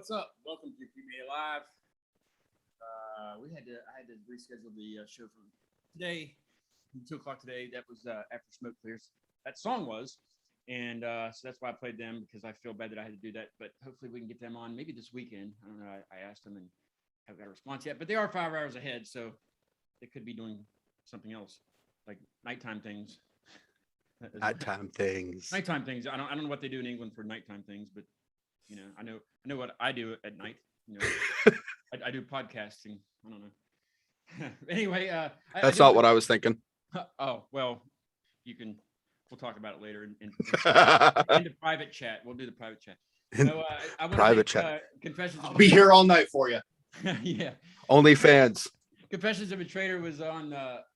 What's up? Welcome to QBA Live. I had to reschedule the show from today, 2 o'clock today. That was after Smoke Clears. That song was, and so that's why I played them, because I feel bad that I had to do that. But hopefully we can get them on maybe this weekend. I don't know. I asked them and haven't got a response yet. But they are 5 hours ahead, so they could be doing something else, like nighttime things. Nighttime things. Nighttime things. I don't know what they do in England for nighttime things, but you know, I know what I do at night. You know, I do podcasting. I don't know. Anyway, that's not what I was thinking. Oh well, we'll talk about it later in the private chat. We'll do the private chat. So, I private chat. Confessions. I'll be here all night for you. Yeah. Only fans. Confessions of a Traitor was on. That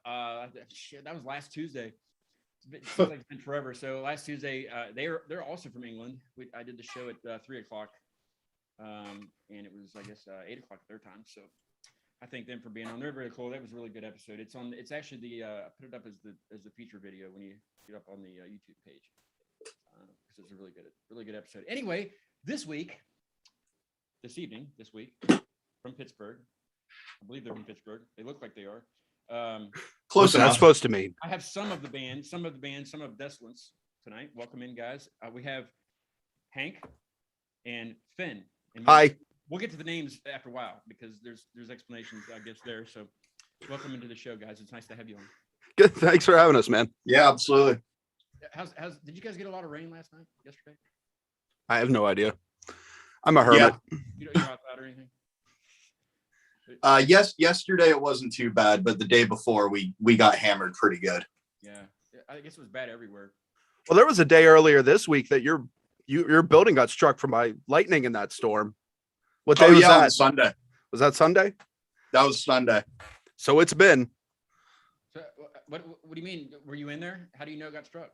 was last Tuesday. It feels like it's been forever. So last Tuesday, they're also from England. I did the show at 3 o'clock, and it was, I guess, 8 o'clock their time. So I thank them for being on. They're very cool. That was a really good episode. It's actually I put it up as the feature video when you get up on the YouTube page, because it's a really good episode. Anyway, this week from Pittsburgh. I believe they're from Pittsburgh. They look like they are. Close enough. That's supposed to mean. I have some of Desolence tonight. Welcome in, guys. We have Hank and Finn. And hi. We'll get to the names after a while, because there's explanations, I guess, there. So welcome into the show, guys. It's nice to have you on. Good. Thanks for having us, man. Yeah, absolutely. Did you guys get a lot of rain yesterday? I have no idea. I'm a hermit. Yeah. You're outside or anything? Yes, yesterday it wasn't too bad, but the day before we got hammered pretty good. Yeah, I guess it was bad everywhere. Well, there was a day earlier this week that your Your building got struck by lightning in that storm. What day Oh was yeah, on that? Sunday. Was that Sunday? That was Sunday. So it's been. So what do you mean? Were you in there? How do you know it got struck?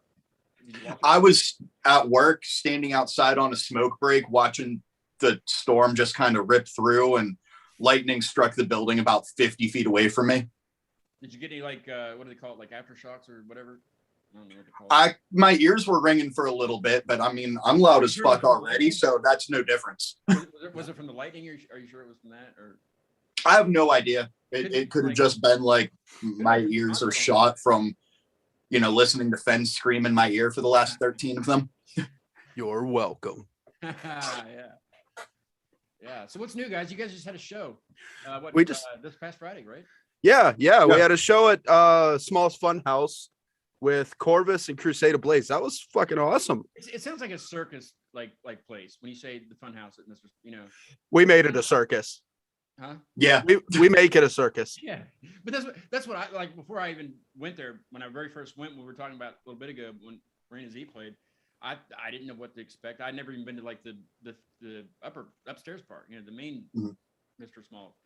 Did you watch it? I was at work, standing outside on a smoke break, watching the storm just kind of rip through, and lightning struck the building about 50 feet away from me. Did you get any what do they call it, like aftershocks or whatever? I don't know what they call it. My ears were ringing for a little bit, but I mean, I'm loud as fuck already, so that's no difference. Was it from the lightning, or are you sure it was from that? Or I have no idea. It could have just been like my ears are shot from, listening to Fenn scream in my ear for the last 13 of them. You're welcome. Yeah. So what's new, guys? You guys just had a show. This past Friday, right? Yeah. We had a show at Small's Fun House with Corvus and Crusade of Blaze. That was fucking awesome. It sounds like a circus like place when you say the Fun House. We made it a circus. Huh? Yeah. We make it a circus. Yeah, but that's what I like. Before I even went there, when I very first went, we were talking about a little bit ago when Marina Z played. I didn't know what to expect. I'd never even been to like the upstairs part, the main Mr. Small.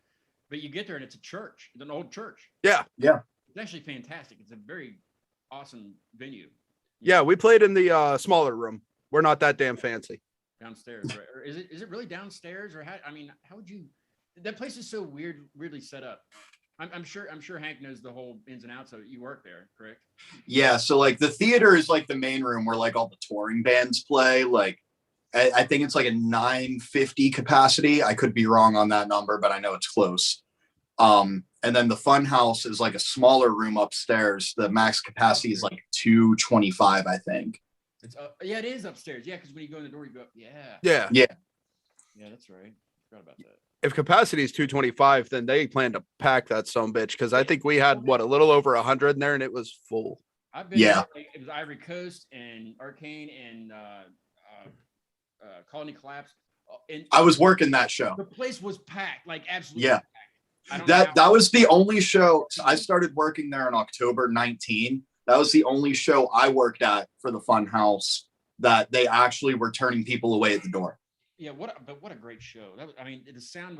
But you get there and it's a church. It's an old church. Yeah. It's actually fantastic. It's a very awesome venue. Yeah, we played in the smaller room. We're not that damn fancy. Downstairs, right? Or is it really downstairs? Or how would you? That place is so weirdly set up. I'm sure Hank knows the whole ins and outs of it. You work there, correct? Yeah. So like the theater is like the main room where like all the touring bands play. Like I think it's like a 950 capacity. I could be wrong on that number, but I know it's close. And then the fun house is like a smaller room upstairs. The max capacity is like 225, I think. It's it is upstairs. Yeah, because when you go in the door, you go up. Yeah. Yeah. That's right. Forgot about that. If capacity is 225, then they plan to pack that sumbitch because I think we had a little over 100 in there and it was full. I've been there, it was Ivory Coast and Arcane and Colony Collapse. And I was working that show. The place was packed, like absolutely packed. That was the only show. I started working there in October 19. That was the only show I worked at for the Fun House that they actually were turning people away at the door. Yeah, what a great show. The sound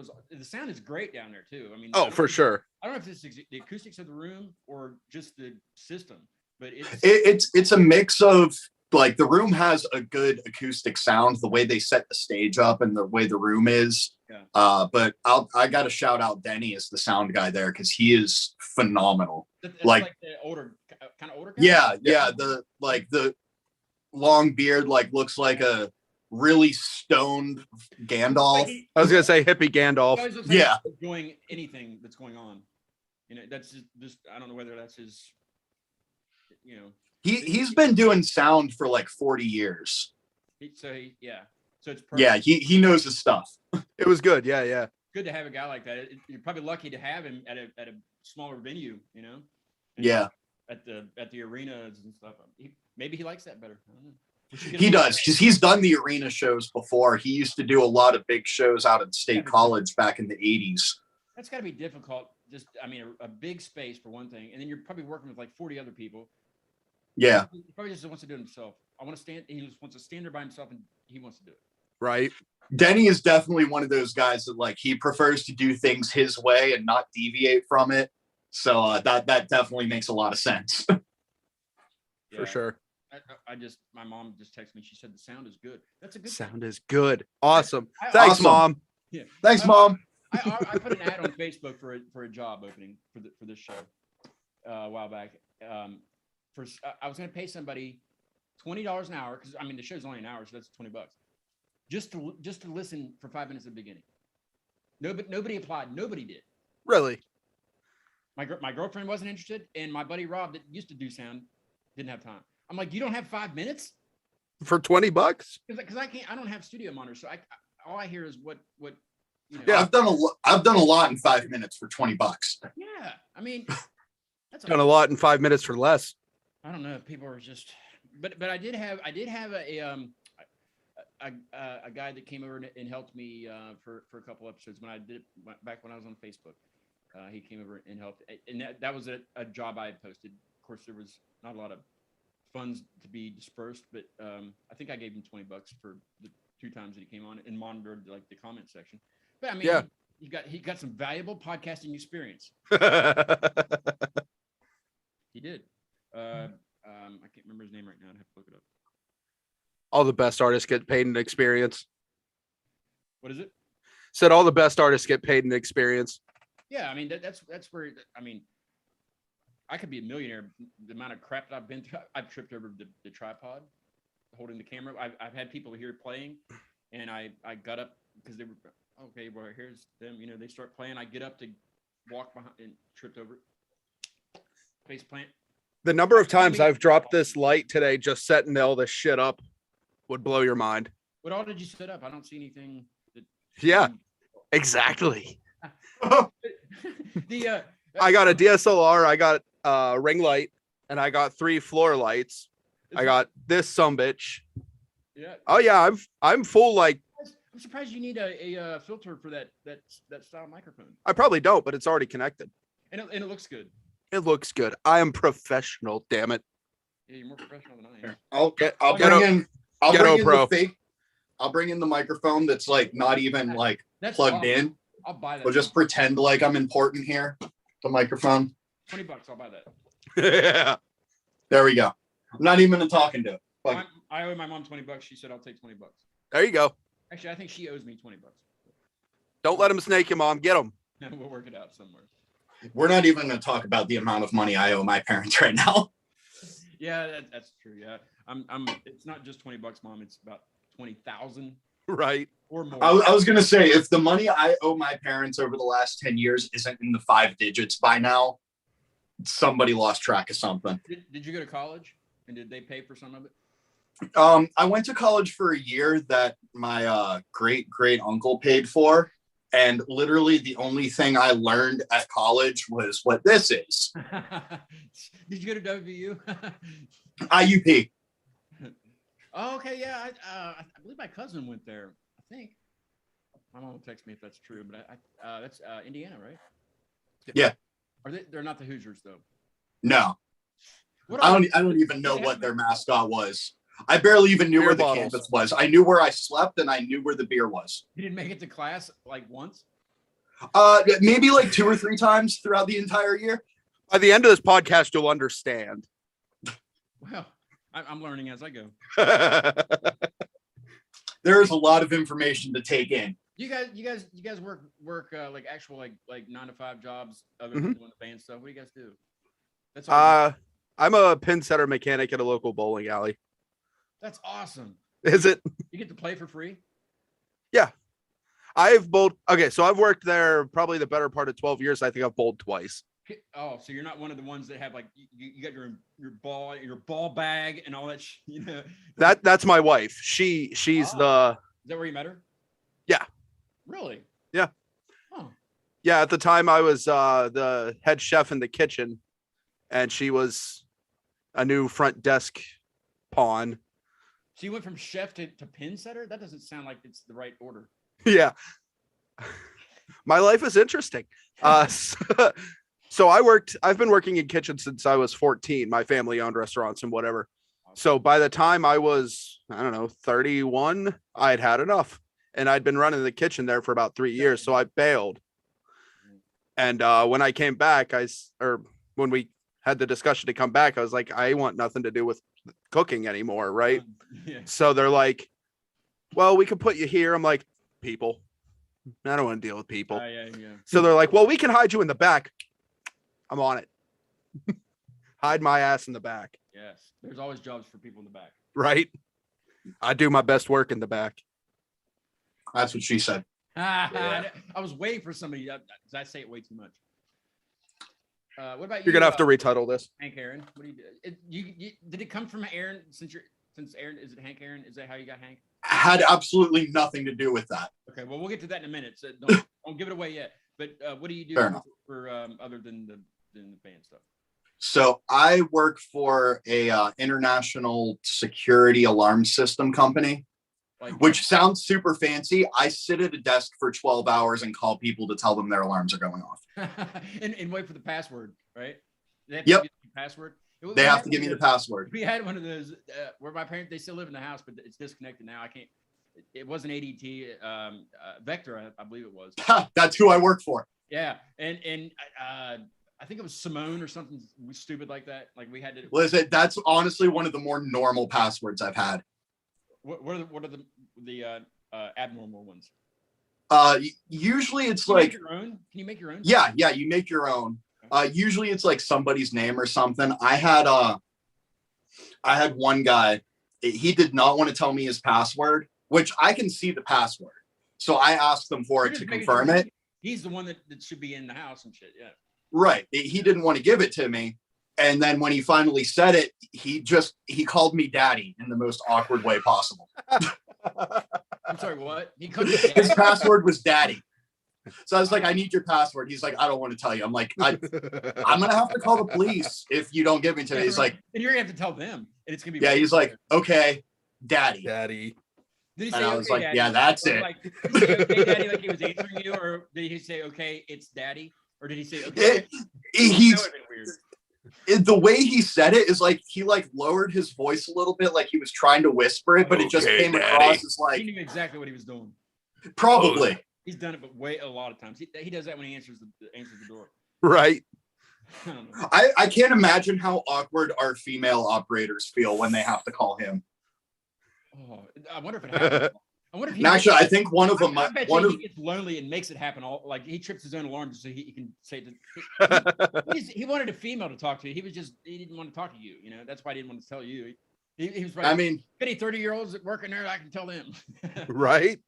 is great down there too. For sure. I don't know if this is the acoustics of the room or just the system, but it's a mix of like the room has a good acoustic sound, the way they set the stage up and the way the room is. Yeah. But I got to shout out Denny as the sound guy there because he is phenomenal. That's like the kind of older guy? Yeah. The long beard looks like a really stoned Gandalf. I was gonna say hippie Gandalf. Yeah, enjoying anything that's going on. That's just I don't know whether that's his. He's been doing sound for like 40 years. So it's perfect. Yeah, he knows his stuff. It was good. Yeah. Good to have a guy like that. You're probably lucky to have him at a smaller venue. Yeah. At the arenas and stuff. Maybe he likes that better. I don't know. He does because he's done the arena shows before. He used to do a lot of big shows out at State College back in the 80s. That's got to be difficult. Just, a big space for one thing, and then you're probably working with like 40 other people. Yeah, he probably just wants to do it himself. He just wants to stand there by himself, and he wants to do it. Right. Denny is definitely one of those guys that he prefers to do things his way and not deviate from it. So that definitely makes a lot of sense. For sure. My mom just texted me. She said the sound is good. That's a good sound is good. Awesome. Thanks, Mom. Yeah. Thanks, Mom. I put an ad on Facebook for a job opening for this show a while back. I was going to pay somebody $20 an hour because the show's only an hour, so that's $20. Just to listen for 5 minutes at the beginning. Nobody applied. Nobody did. Really? My girlfriend wasn't interested, and my buddy Rob that used to do sound didn't have time. I'm like, you don't have 5 minutes for $20? Because I don't have studio monitors, so all I hear is what. Yeah, I've done a lot in 5 minutes for $20. Yeah, that's done a lot in 5 minutes for less. I don't know if people are just, but I did have a guy that came over and helped me for a couple episodes when I did it back when I was on Facebook. He came over and helped, and that was a job I had posted. Of course, there was not a lot of funds to be dispersed, but I think I gave him $20 for the 2 times that he came on and monitored like the comment section. But I mean, Yeah. he got some valuable podcasting experience. He did. I can't remember his name right now. I'd have to look it up. All the best artists get paid in experience. What is it? Said all the best artists get paid in experience. Yeah, I mean that's where I mean I could be a millionaire. The amount of crap that I've been through, I've tripped over the tripod, holding the camera. I've had people here playing, and I got up because they were okay. Well, here's them. You know, they start playing. I get up to walk behind and tripped over. Face plant. The number of times I've dropped this light today just setting all this shit up would blow your mind. What all did you set up? I don't see anything. Yeah, exactly. The I got a DSLR, I got a ring light, and I got 3 floor lights. I got this sumbitch. Yeah. Oh yeah, I'm full. Like, I'm surprised you need a filter for that style microphone. I probably don't, but it's already connected. And it looks good. It looks good. I am professional. Damn it. Yeah, you're more professional than I am. I'll bring in the microphone that's like not even like That's plugged awesome. in. I'll buy that. We'll just pretend like I'm important here. The microphone. $20. I'll buy that. Yeah. There we go. I'm not even talking to it. Like, I owe my mom $20. She said I'll take $20. There you go. Actually, I think she owes me $20. Don't let him snake you, Mom. Get him. We'll work it out somewhere. we're not even going to talk about the amount of money I owe my parents right now. Yeah, that's true. Yeah, I'm. It's not just $20, Mom. It's about 20,000 Right. or more. I was going to say, if the money I owe my parents over the last 10 years isn't in the 5 digits by now, somebody lost track of something. Did you go to college? And did they pay for some of it? I went to college for a year that my great uncle paid for. And literally the only thing I learned at college was what this is. Did you go to WVU? IUP. Oh, okay, yeah. I believe my cousin went there. I think. My mom will text me if that's true, but that's Indiana, right? Yeah. Are they? They're not the Hoosiers, though. No. What I don't even know what their mascot was. I barely even knew Beer where the bottles. campus was. I knew where I slept and I knew where the beer was. You didn't make it to class like once? Maybe like 2 or 3 times throughout the entire year. By the end of this podcast, you'll understand. Well, I'm learning as I go. There is a lot of information to take in. You guys work like actual like 9 to 5 jobs other than doing the band stuff. What do you guys do? That's all. I'm a pin setter mechanic at a local bowling alley. That's awesome. Is it? You get to play for free? I've bowled. Okay, so I've worked there probably the better part of 12 years. I think I've bowled twice. Oh, so you're not one of the ones that have like you got your ball bag and all that. You know. That's my wife. She's Is that where you met her? Yeah. Really? Yeah. Oh. Yeah. At the time, I was the head chef in the kitchen, and she was a new front desk pawn. So you went from chef to pin setter? That doesn't sound like it's the right order. Yeah. My life is interesting. So I've been working in kitchens since I was 14. My family owned restaurants and whatever. So by the time I was, 31, I'd had enough. And I'd been running the kitchen there for about 3 years. So I bailed. And when I came back, when we had the discussion to come back, I was like, I want nothing to do with cooking anymore. Right. Yeah. So they're like, well, we could put you here. I'm like, people. I don't want to deal with people. Yeah. So they're like, well, we can hide you in the back. I'm on it. Hide my ass in the back. Yes. There's always jobs for people in the back. Right. I do my best work in the back. That's what she said. I was waiting for somebody. I say it way too much. What about you? You're gonna have to retitle this. Hank Aaron. What do you do? Did it come from Aaron? Since Aaron, is it Hank Aaron? Is that how you got Hank? Had absolutely nothing to do with that. Okay, well, we'll get to that in a minute. So don't give it away yet. But what do you do for other than the band stuff? So I work for a international security alarm system company, which sounds super fancy. I sit at a desk for 12 hours and call people to tell them their alarms are going off. and wait for the password, right? They have Yep. to use the password. They have to give me the password. We had one of those where my parents, they still live in the house, but it's disconnected now. I can't. It wasn't ADT, Vector, I believe it was. That's who I work for. Yeah, and I think it was Simone or something stupid like that. Like we had to. Listen, that's honestly one of the more normal passwords I've had. What are the abnormal ones? Usually it's Can you like make your own? Can you make your own? yeah, you make your own. Usually it's like somebody's name or something. I had one guy, he did not want to tell me his password, which I can see the password. So I asked them for it to confirm it. He's the one that should be in the house and shit. Yeah. Right. He didn't want to give it to me. And then when he finally said it, he called me daddy in the most awkward way possible. I'm sorry, what? He couldn't. His password was daddy. So I was like, I need your password. He's like, I don't want to tell you. I'm like, I'm going to have to call the police if you don't give me to me. He's like, and you're going to have to tell them. And it's going to be. Yeah, he's like, okay, daddy. Daddy. Did he say, and I was okay, like, daddy? yeah, that's or it. Like, did he say, okay, daddy, like he was answering you? Or did he say, okay, it's daddy? Or did he say, okay? The way he said it is like he like lowered his voice a little bit, like he was trying to whisper it, but it just came across as like he knew exactly what he was doing. Probably. He's done it, but a lot of times he does that when he answers the door. Right. I don't know. I can't imagine how awkward our female operators feel when they have to call him. Oh, I wonder if it happens. I wonder if he actually, I think one of them. I bet he gets lonely and makes it happen. All like he trips his own alarm so he can say he wanted a female to talk to. He didn't want to talk to you. You know, that's why he didn't want to tell you. He was right. I mean, 30-year-olds working there, I can tell them. Right.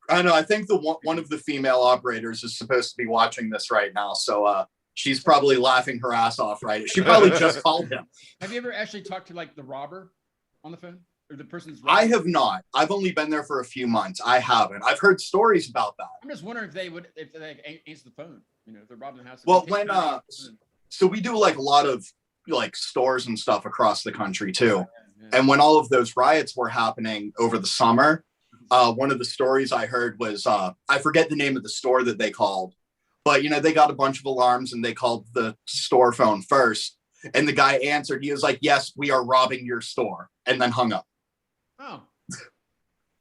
I know. I think one of the female operators is supposed to be watching this right now, so she's probably laughing her ass off. Right? She probably just called him. Have you ever actually talked to like the robber on the phone? Or the person's I have not. I've only been there for a few months. I haven't. I've heard stories about that. I'm just wondering if they answer the phone. You know, if they're robbing the house. Well, so we do like a lot of like stores and stuff across the country too. Yeah. And when all of those riots were happening over the summer, one of the stories I heard was I forget the name of the store that they called, but you know they got a bunch of alarms and they called the store phone first, and the guy answered. He was like, "Yes, we are robbing your store," and then hung up. Oh,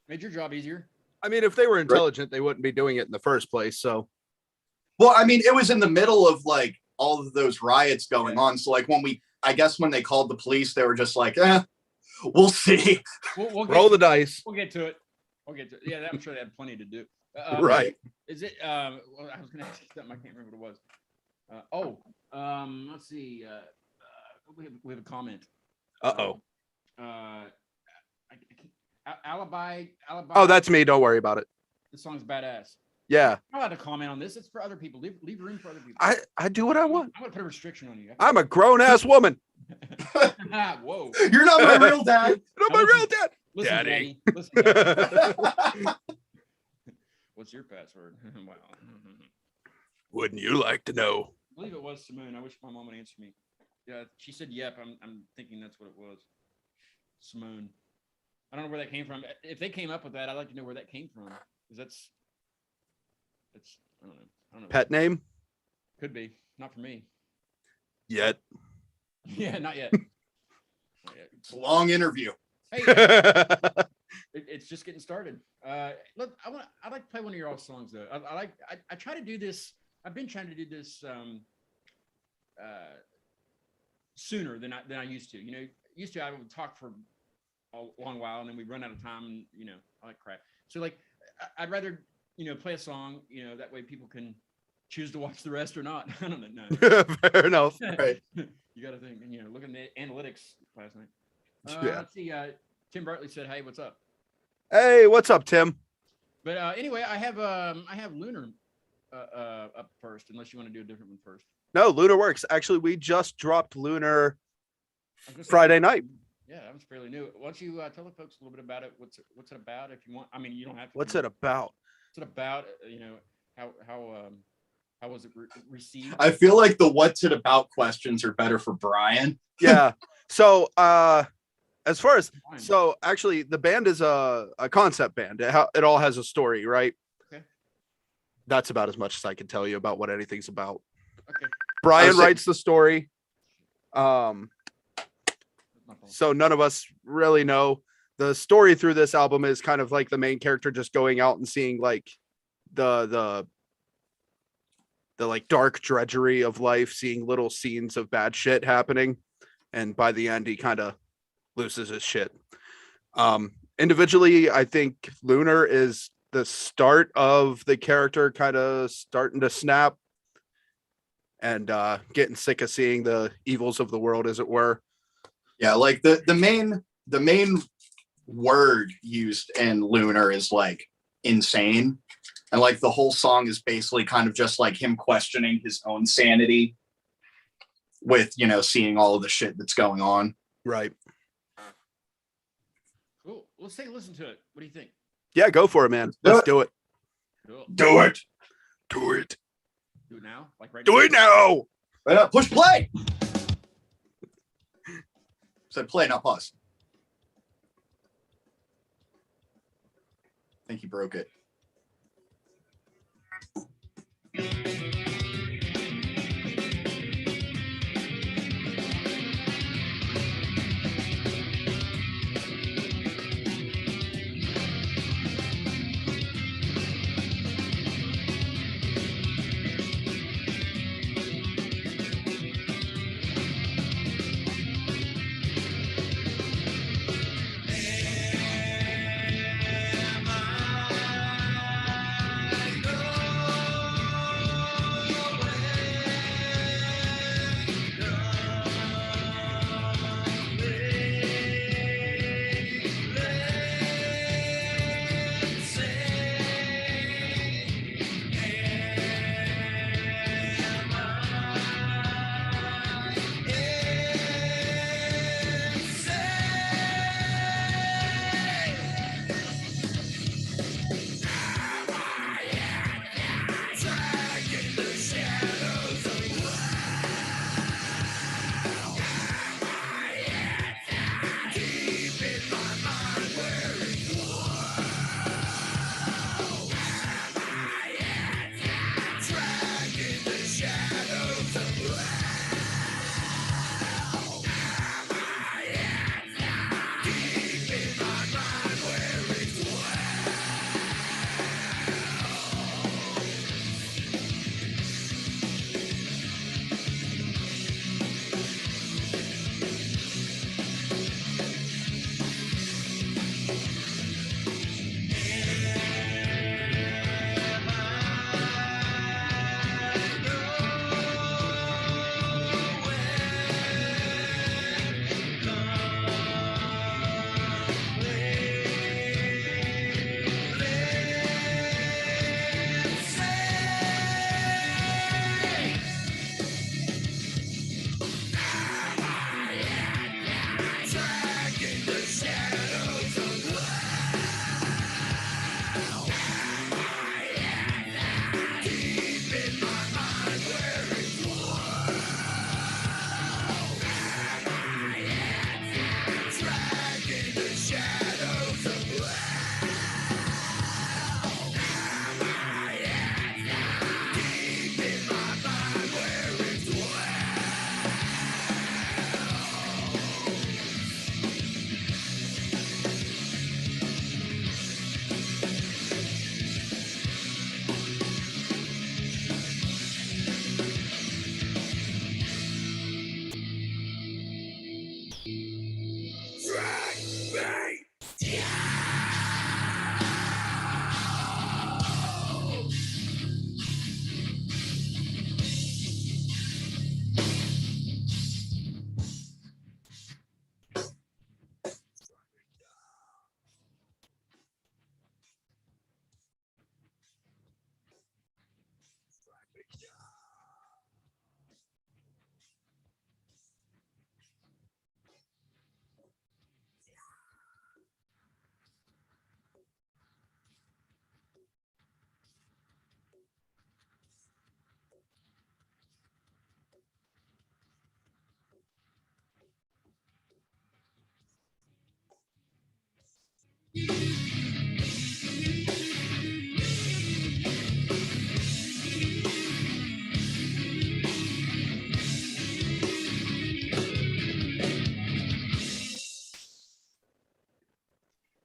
made your job easier. I mean, if they were intelligent, they wouldn't be doing it in the first place. So, well, I mean, it was in the middle of like all of those riots going on. So, like I guess when they called the police, they were just like, we'll see. We'll roll the dice. We'll get to it. Yeah, I'm sure they had plenty to do. Right. Is it? Well, I was going to ask you something. I can't remember what it was. Let's see. We have a comment. Alibi. Oh, that's me. Don't worry about it. The song's badass. Yeah. I'm not allowed to comment on this. It's for other people. Leave room for other people. I do what I want. I'm gonna put a restriction on you. I'm a grown ass woman. Whoa. You're not my real dad. You're not my real dad. Listen, Daddy. Listen, Daddy. What's your password? Wow. Wouldn't you like to know? I believe it was Simone. I wish my mom would answer me. Yeah, she said yep. I'm thinking that's what it was. Simone. I don't know where that came from. If they came up with that, I'd like to know where that came from. Because that's I don't know. Pet name? Could be. Not for me. Yet. Yeah, not yet. It's a long interview. Hey, it's just getting started. Look, I'd like to play one of your old songs though. I try to do this. I've been trying to do this sooner than I used to. You know, used to I would talk for a long while and then we'd run out of time and you know all that crap. So like I'd rather play a song that way people can choose to watch the rest or not. I don't know. No. Fair enough. Right. You got to think and look at the analytics last night. Yeah. Let's see. Tim Bartley said, "Hey, what's up?" Hey, what's up, Tim? But anyway, I have Lunar up first. Unless you want to do a different one first. No, Lunar works. Actually, we just dropped Lunar Friday night. Yeah, that was fairly new. Why don't you tell the folks a little bit about it? What's it about? If you want, I mean, you don't have to. What's it about? What's it about? How was it received? I feel like the "what's it about" questions are better for Brian. Yeah. So, as far as actually, the band is a concept band. It all has a story, right? Okay. That's about as much as I can tell you about what anything's about. Okay. Brian writes the story. Um, That's my fault. so none of us really know. The story through this album is kind of like the main character just going out and seeing like the like dark drudgery of life, seeing little scenes of bad shit happening, and by the end he kind of loses his shit. Individually, I think Lunar is the start of the character kind of starting to snap and getting sick of seeing the evils of the world, as it were. Yeah, like the main word used in Lunar is like insane. And like the whole song is basically kind of just like him questioning his own sanity with, you know, seeing all of the shit that's going on. Right. Cool. Let's take a listen to it. What do you think? Yeah, go for it, man. Let's do it. Cool. Do it. Do it. Do it now? Like right Do now? it now. Right up. Push play. Said play, not pause. I think he broke it.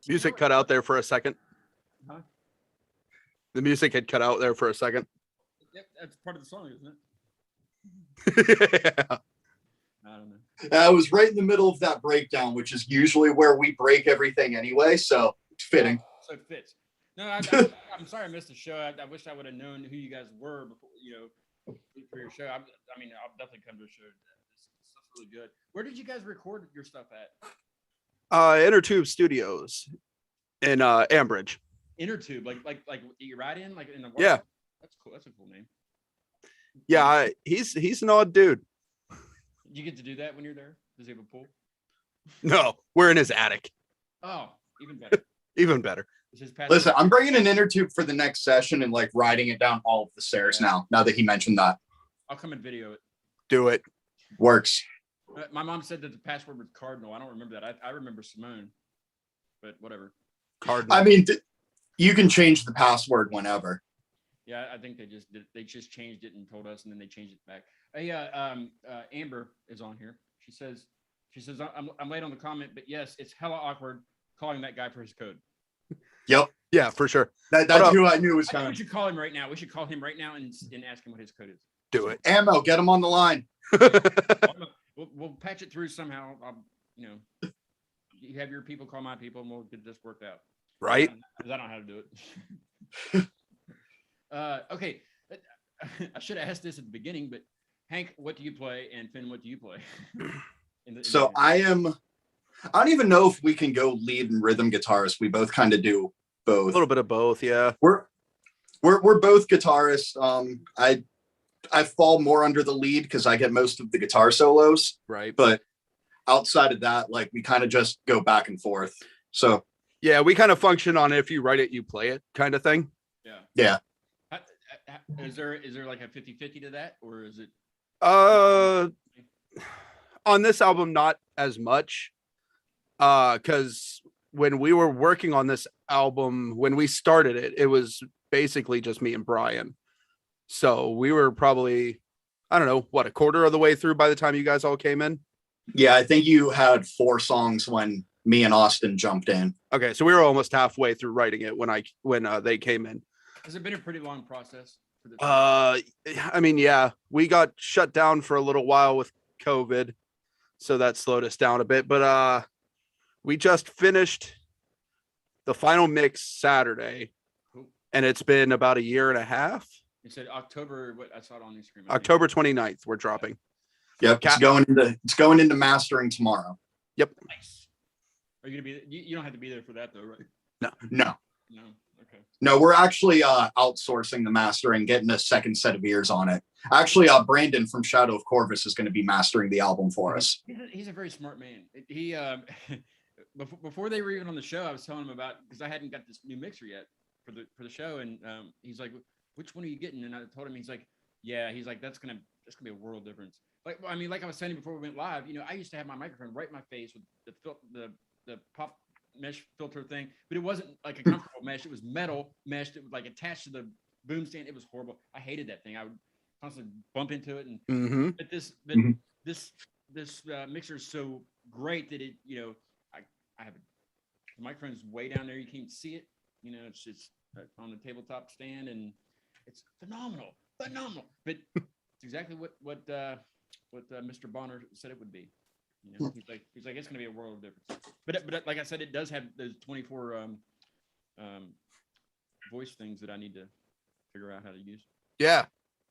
Music cut out there for a second. Huh? The music had cut out there for a second. Yep, that's part of the song, isn't it? Yeah. I don't know. I was right in the middle of that breakdown, which is usually where we break everything anyway. So it's fitting. So it fits. No, I'm sorry I missed the show. I wish I would have known who you guys were before, for your show. I mean, I'll definitely come to a show. This stuff's really good. Where did you guys record your stuff at? Inner Tube Studios in Ambridge. Inner Tube, like you ride in, like in the Yeah. That's cool. That's a cool name. Yeah, he's an odd dude. You get to do that when you're there? Does he have a pool? No, we're in his attic. Oh, even better. Even better. Listen, I'm bringing an inner tube for the next session and like riding it down all of the stairs now that he mentioned that. I'll come and video it. Do it. Works. My mom said that the password was Cardinal. I don't remember that. I remember Simone, but whatever. Cardinal. I mean, you can change the password whenever. Yeah, I think they just changed it and told us, and then they changed it back. Hey, Amber is on here. She says I'm late on the comment, but yes, it's hella awkward calling that guy for his code. Yep. Yeah, for sure. That's who I knew was I think coming. we should call him right now. We should call him right now and ask him what his code is. Do it. Ammo, get him on the line. We'll patch it through somehow. You have your people call my people, and we'll get this worked out. Right? Because I don't know how to do it. Okay. I should have asked this at the beginning, but Hank, what do you play? And Finn, what do you play? I don't even know if we can go lead and rhythm guitarist. We both kind of do A both. little bit of both, yeah. We're both guitarists. I fall more under the lead because I get most of the guitar solos. Right. But outside of that, like we kind of just go back and forth. So Yeah, we kind of function on if you write it, you play it kind of thing. yeah. Is there like a 50-50 to that, or is it? On this album, not as much. Because when we were working on this album, when we started it, it was basically just me and Brian. So we were probably, I don't know, a quarter of the way through by the time you guys all came in. Yeah, I think you had 4 songs when me and Austin jumped in. Okay, so we were almost halfway through writing it when they came in. Has it been a pretty long process? I mean, yeah, we got shut down for a little while with COVID, so that slowed us down a bit. But we just finished the final mix Saturday, and it's been about a year and a half. You said October. What I saw it on the screen. October 29th, we're dropping. Yep, it's going into mastering tomorrow. Yep. Nice. Are you gonna be? You don't have to be there for that though, right? No. Okay. No, we're actually outsourcing the mastering, getting a second set of ears on it. Actually, Brandon from Shadow of Corvus is going to be mastering the album for us. He's a very smart man. He before they were even on the show, I was telling him about, because I hadn't got this new mixer yet for the show, and he's like, "Which one are you getting?" And I told him, he's like, "That's gonna be a world difference." Like I was saying before we went live, I used to have my microphone right in my face with the pop mesh filter thing, but it wasn't like a comfortable mesh. It was metal mesh that was like attached to the boom stand. It was horrible. I hated that thing. I would constantly bump into it, and but this mixer is so great that it, I have the microphone's way down there. You can't see it. It's just on the tabletop stand, and it's phenomenal. But it's exactly what Mr. Bonner said it would be. He's like it's going to be a world of difference. But like I said, it does have those 24 voice things that I need to figure out how to use. Yeah,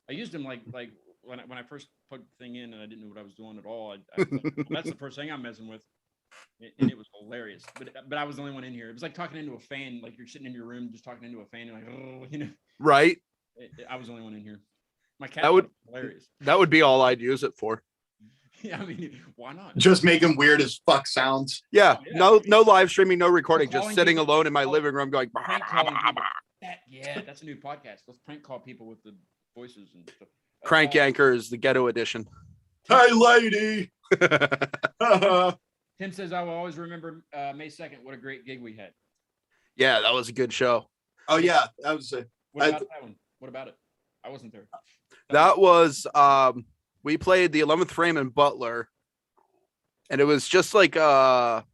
I used them like when I first plugged the thing in and I didn't know what I was doing at all. I was like, well, that's the first thing I'm messing with, and it was hilarious. But I was the only one in here. It was like talking into a fan, like you're sitting in your room just talking into a fan, and like right. I was the only one in here. My cat was hilarious. That would be all I'd use it for. Yeah, I mean, why not? Just making weird as fuck sounds. Yeah, no live streaming, no recording, just Calling sitting people- alone in my living room going. Prank calling people. That's a new podcast. Let's prank call people with the voices and stuff. Crank Yanker is the ghetto edition. Hey, lady. Tim says, I will always remember May 2nd. What a great gig we had. Yeah, that was a good show. Oh yeah, that was it. What about that one? What about it? I wasn't there. That was we played the 11th Frame in Butler, and it was just like a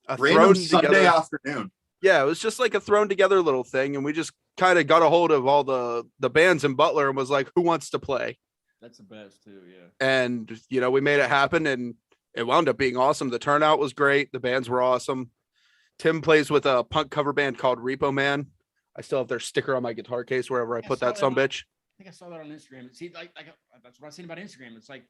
Random thrown Sunday together. afternoon. Yeah, it was just like a thrown together little thing, and we just kind of got a hold of all the bands in Butler and was like, who wants to play? That's the best too. Yeah. And we made it happen, and it wound up being awesome. The turnout was great. The bands were awesome. Tim plays with a punk cover band called Repo Man. I still have their sticker on my guitar case wherever I put that bitch. I think I saw that on Instagram. See, like that's what I was saying about Instagram. It's like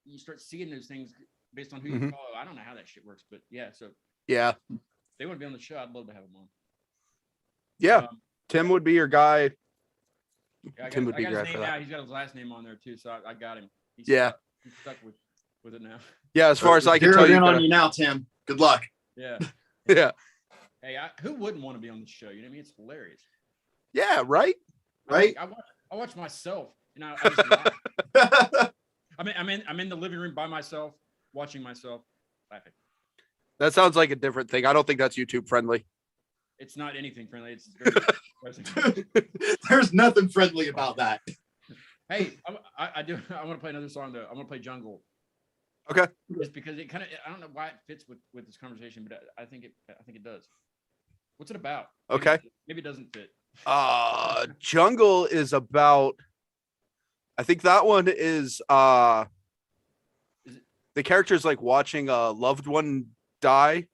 you start seeing those things based on who you follow. I don't know how that shit works, but yeah. So yeah, if they want to be on the show, I'd love to have them on. Yeah, Tim would be your guy. Yeah, Tim would be great for that. Now. He's got his last name on there too, so I got him. He's stuck with it now. Yeah, as far as I can tell you, on you now, Tim. Good luck. Yeah. Yeah. Hey, who wouldn't want to be on the show? You know what I mean? It's hilarious. Yeah, right. Right. I watch myself, and I just laugh. I'm in the living room by myself, watching myself laughing. That sounds like a different thing. I don't think that's YouTube friendly. It's not anything friendly. It's very There's nothing friendly about that. Hey, I want to play another song though. I'm gonna play Jungle. Okay. Just because it kind of, I don't know why it fits with this conversation, but I think it does. What's it about? Maybe it doesn't fit. Jungle is about, I think that one is the character's like watching a loved one die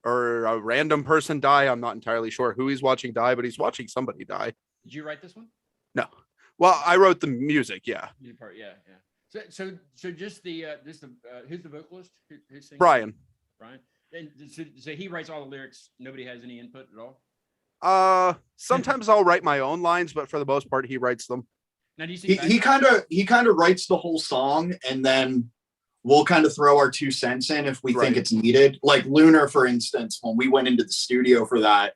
or a random person die. I'm not entirely sure who he's watching die, but he's watching somebody die. Did you write this one? No. Well, I wrote the music. Yeah. Part, yeah. So just the who's the vocalist? Who's singing? Brian. And so he writes all the lyrics. Nobody has any input at all. Sometimes I'll write my own lines, but for the most part, he writes them. Now, do you see he kind of writes the whole song, and then we'll kind of throw our 2 cents in if we think it's needed. Like Lunar, for instance, when we went into the studio for that,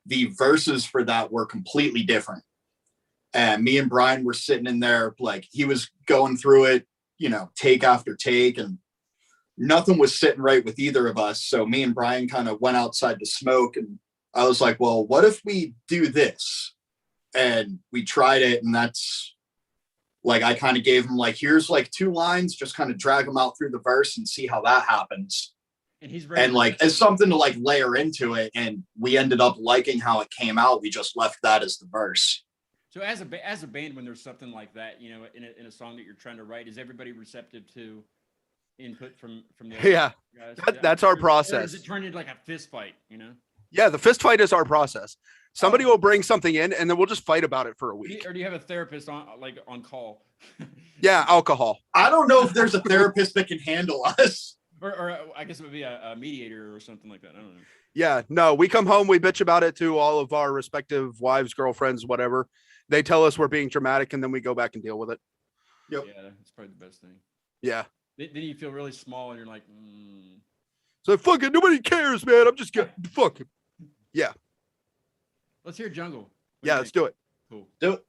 the verses for that were completely different. And me and Brian were sitting in there, like he was going through it, take after take, and nothing was sitting right with either of us. So me and Brian kind of went outside to smoke, and I was like, well, what if we do this? And we tried it, and that's like, I kind of gave him like, here's like 2 lines, just kind of drag them out through the verse and see how that happens. And he's ready, and like as something to like layer into it, and we ended up liking how it came out. We just left that as the verse. So as a band, when there's something like that, in a song that you're trying to write, is everybody receptive to input from the other guys? That's our process. Or does it turn into like a fist fight, Yeah, the fist fight is our process. Somebody will bring something in, and then we'll just fight about it for a week. Or do you have a therapist on call? Yeah, alcohol. I don't know if there's a therapist that can handle us. Or I guess it would be a mediator or something like that. I don't know. Yeah, no, we come home, we bitch about it to all of our respective wives, girlfriends, whatever. They tell us we're being dramatic, and then we go back and deal with it. Yep. Yeah, that's probably the best thing. Yeah. Then you feel really small, and you're like, So fuck it, nobody cares, man. I'm just getting fuck it. Yeah. Let's hear Jungle. Yeah, let's do it. Cool. Do it.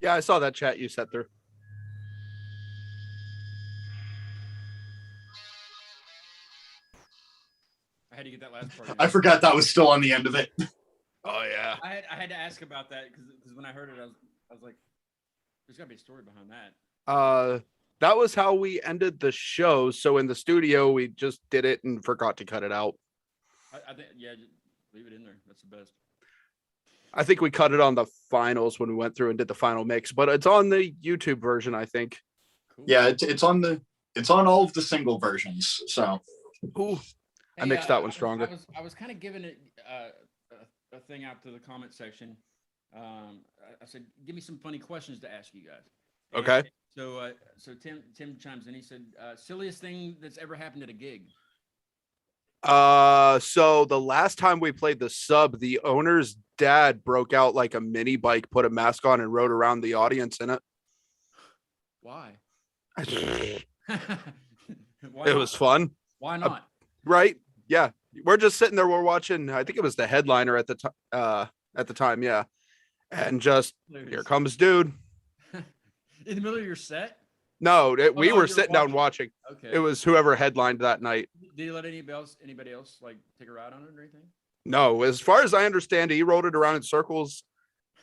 Yeah, I saw that chat you sent through. I had to get that last part. I forgot that was still on the end of it. Oh yeah. I had to ask about that because when I heard it, I was like, there's got to be a story behind that. That was how we ended the show. So in the studio, we just did it and forgot to cut it out. I think just leave it in there. That's the best. I think we cut it on the finals when we went through and did the final mix, but it's on the YouTube version, I think. Cool. Yeah, it's on all of the single versions. So Ooh, I mixed that one stronger. I was kind of giving it a thing out to the comment section. I said, give me some funny questions to ask you guys. And okay. So Tim chimes in. He said, silliest thing that's ever happened at a gig. So the last time we played the sub, the owner's dad broke out like a mini bike, put a mask on, and rode around the audience in it. Why? It was fun. Why not? Right? Yeah. We're just sitting there. We're watching. I think it was the headliner at the time. Yeah. And just here comes dude. In the middle of your set? No, we were sitting down watching. Okay. It was whoever headlined that night. Did he let anybody else like take a ride on it or anything? No, as far as I understand, he rolled it around in circles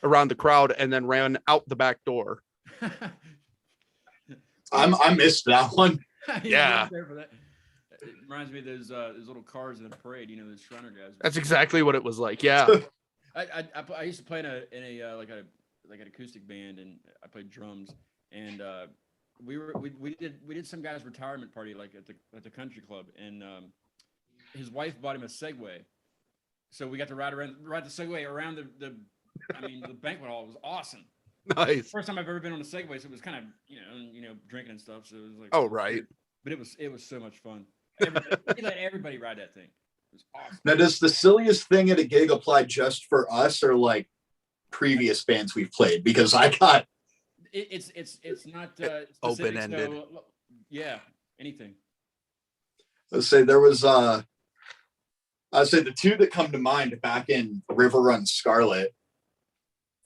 around the crowd and then ran out the back door. I missed that one. Yeah. It reminds me of those little cars in a parade, those Shriner guys. That's exactly what it was like. Yeah. I used to play in a like an acoustic band, and I played drums, and we did some guy's retirement party like at the country club, and his wife bought him a Segway, so we got to ride the Segway around the banquet hall. It was awesome. Nice. First time I've ever been on a Segway, so it was kind of drinking and stuff. So it was like, oh right, but it was so much fun. We let everybody ride that thing. It was awesome. Now, does the silliest thing at a gig apply just for us or like previous bands we've played? Because I got it's not open ended. So, yeah, anything. Let's say there was I'd say the two that come to mind back in River Run Scarlet.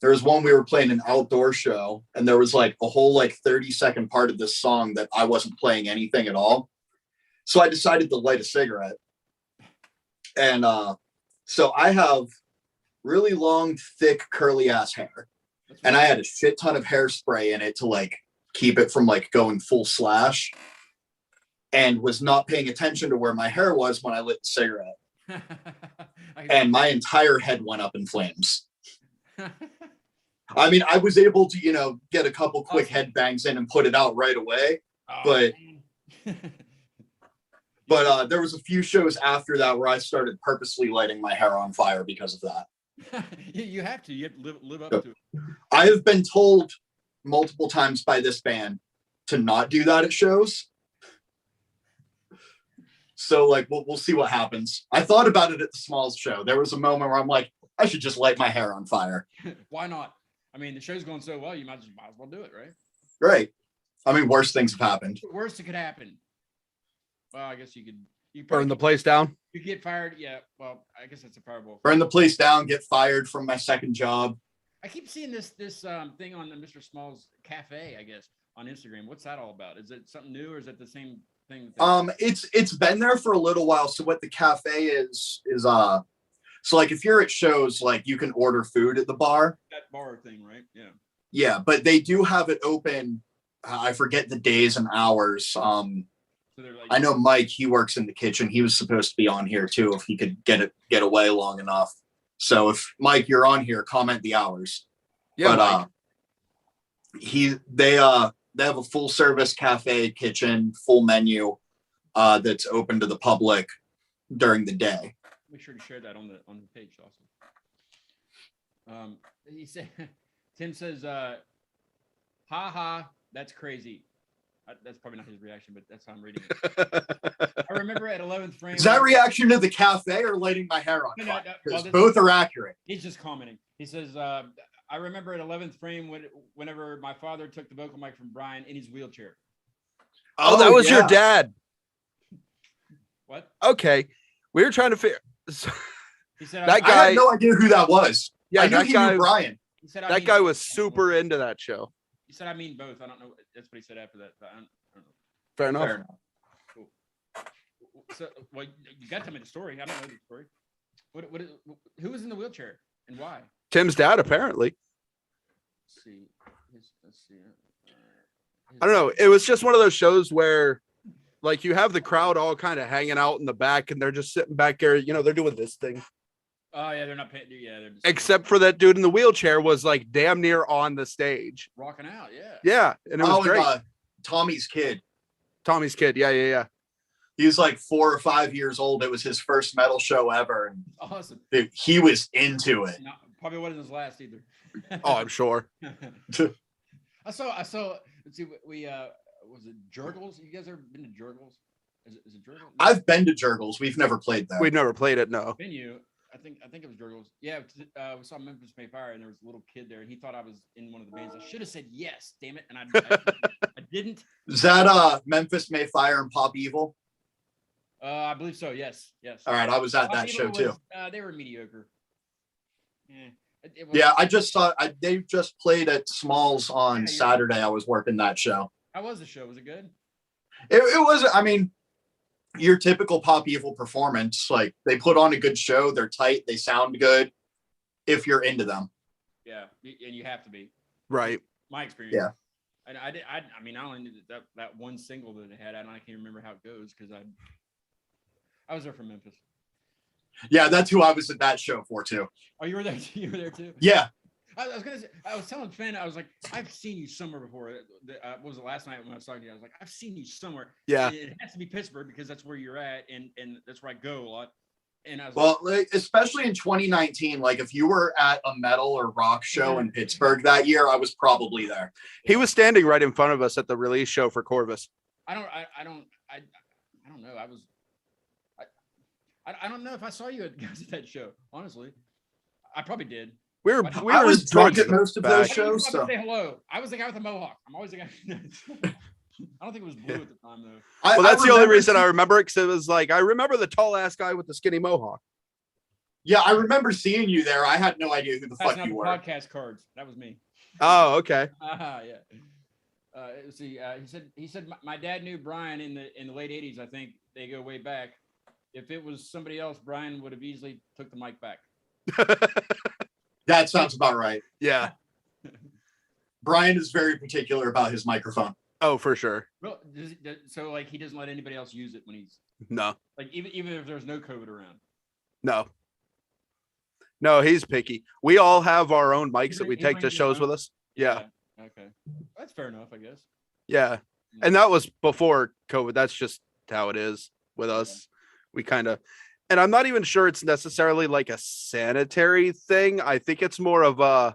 There was one we were playing an outdoor show, and there was like a whole 30-second part of this song that I wasn't playing anything at all. So I decided to light a cigarette. And so I have really long, thick, curly ass hair. And I had a shit ton of hairspray in it to keep it from going full slash, and was not paying attention to where my hair was when I lit the cigarette. And my entire head went up in flames. I mean, I was able to, get a couple quick head bangs in and put it out right away. But there was a few shows after that where I started purposely lighting my hair on fire because of that. You have to live up to it. I have been told multiple times by this band to not do that at shows. So we'll see what happens. I thought about it at the Smalls show. There was a moment where I'm like, I should just light my hair on fire. Why not? I mean, the show's going so well, you might as well do it, right? Right. I mean, worse things have happened. Worst that could happen. Well, I guess you burn the place down. You get fired. Yeah. Well, I guess that's a fireball. Burn the place down, get fired from my second job. I keep seeing this thing on the Mr. Small's Cafe, I guess, on Instagram. What's that all about? Is it something new, or is it the same thing? It's been there for a little while. So what the cafe is so if you're at shows, you can order food at the bar. That bar thing, right? Yeah. Yeah, but they do have it open. I forget the days and hours. So I know Mike, he works in the kitchen. He was supposed to be on here too if he could get away long enough. So if Mike, you're on here, comment the hours. Yeah, but they have a full service cafe, kitchen, full menu that's open to the public during the day. Make sure to share that on the page also. He said, Tim says, ha ha, that's crazy. That's probably not his reaction, but that's how I'm reading it. I remember at 11th frame. Is that reaction to the cafe or lighting my hair on fire? Because both are accurate. He's just commenting. He says, I remember at 11th frame whenever my father took the vocal mic from Brian in his wheelchair. Oh, that was your dad. What? Okay. We were trying to figure. He said, that guy. I had no idea who that was. Yeah, I knew that he guy. knew Brian. He said, I That mean guy both. was super into that show. He said, I mean both. I don't know. That's what he said after that. But I don't know. Fair enough. Fair enough. Cool. So, well, you got to tell me the story. I don't know the story. Who was in the wheelchair and why? Tim's dad, apparently. Let's see. Let's see. I don't know. It was just one of those shows where, like, you have the crowd all kind of hanging out in the back, and they're just sitting back there. You know, they're doing this thing. Oh yeah, they're not paying. Yeah, they're just Except for that dude in the wheelchair was like damn near on the stage. rocking out. Yeah. Yeah, and it was great. Tommy's kid. Tommy's kid. Yeah. He was like 4 or 5 years old. It was his first metal show ever. And Awesome. dude, he was into it. No, probably wasn't his last either. Oh, I'm sure. I saw. Let's see. We was it Jurgles? You guys ever been to Jurgles? Is it Jurgles? I've been to Jurgles. We've never played there. We've never played it. No. Venue. I think it was Jurgles. Yeah, we saw Memphis May Fire, and there was a little kid there, and he thought I was in one of the bands. I should have said yes, damn it, and I didn't. Is that Memphis May Fire and Pop Evil? I believe so. Yes. All right, I was at that show too. They were mediocre. Yeah, I just saw. They just played at Smalls on Saturday. I was working that show. How was the show? Was it good? It was. I mean, your typical Pop Evil performance. Like they put on a good show. They're tight. They sound good. If you're into them. Yeah, and you have to be. Right. My experience. Yeah. And I mean, I only knew that one single that they had. I can't remember how it goes because I was there from Memphis. Yeah, that's who I was at that show for too. Oh, you were there. You were there too. Yeah. I was gonna say. I was telling Finn. I was like, I've seen you somewhere before. What was it last night when I was talking to you? I was like, I've seen you somewhere. Yeah. It has to be Pittsburgh because that's where you're at, and that's where I go a lot. And I was like, especially in 2019, like if you were at a metal or rock show in Pittsburgh that year, I was probably there. He was standing right in front of us at the release show for Corvus. I don't know. I don't know if I saw you at that show. Honestly, I probably did. I was drunk at most of those shows. So say hello. I was the guy with the mohawk. I'm always the guy. I don't think it was blue at the time though. Well, that's the only reason I remember it, because it was like I remember the tall ass guy with the skinny mohawk. Yeah, I remember seeing you there. I had no idea who the fuck you were. Podcast cards. That was me. Oh, okay. Yeah. Let's see. He said my dad knew Brian in the late '80s. I think they go way back. If it was somebody else, Brian would have easily took the mic back. That sounds about right. Yeah. Brian is very particular about his microphone. Oh, for sure. Well, so like he doesn't let anybody else use it when he's no. Like even if there's no COVID around. No, he's picky. We all have our own mics that we take to shows with us. Yeah. Okay. That's fair enough, I guess. Yeah. And that was before COVID. That's just how it is with us. We kind of, and I'm not even sure it's necessarily like a sanitary thing. I think it's more of a,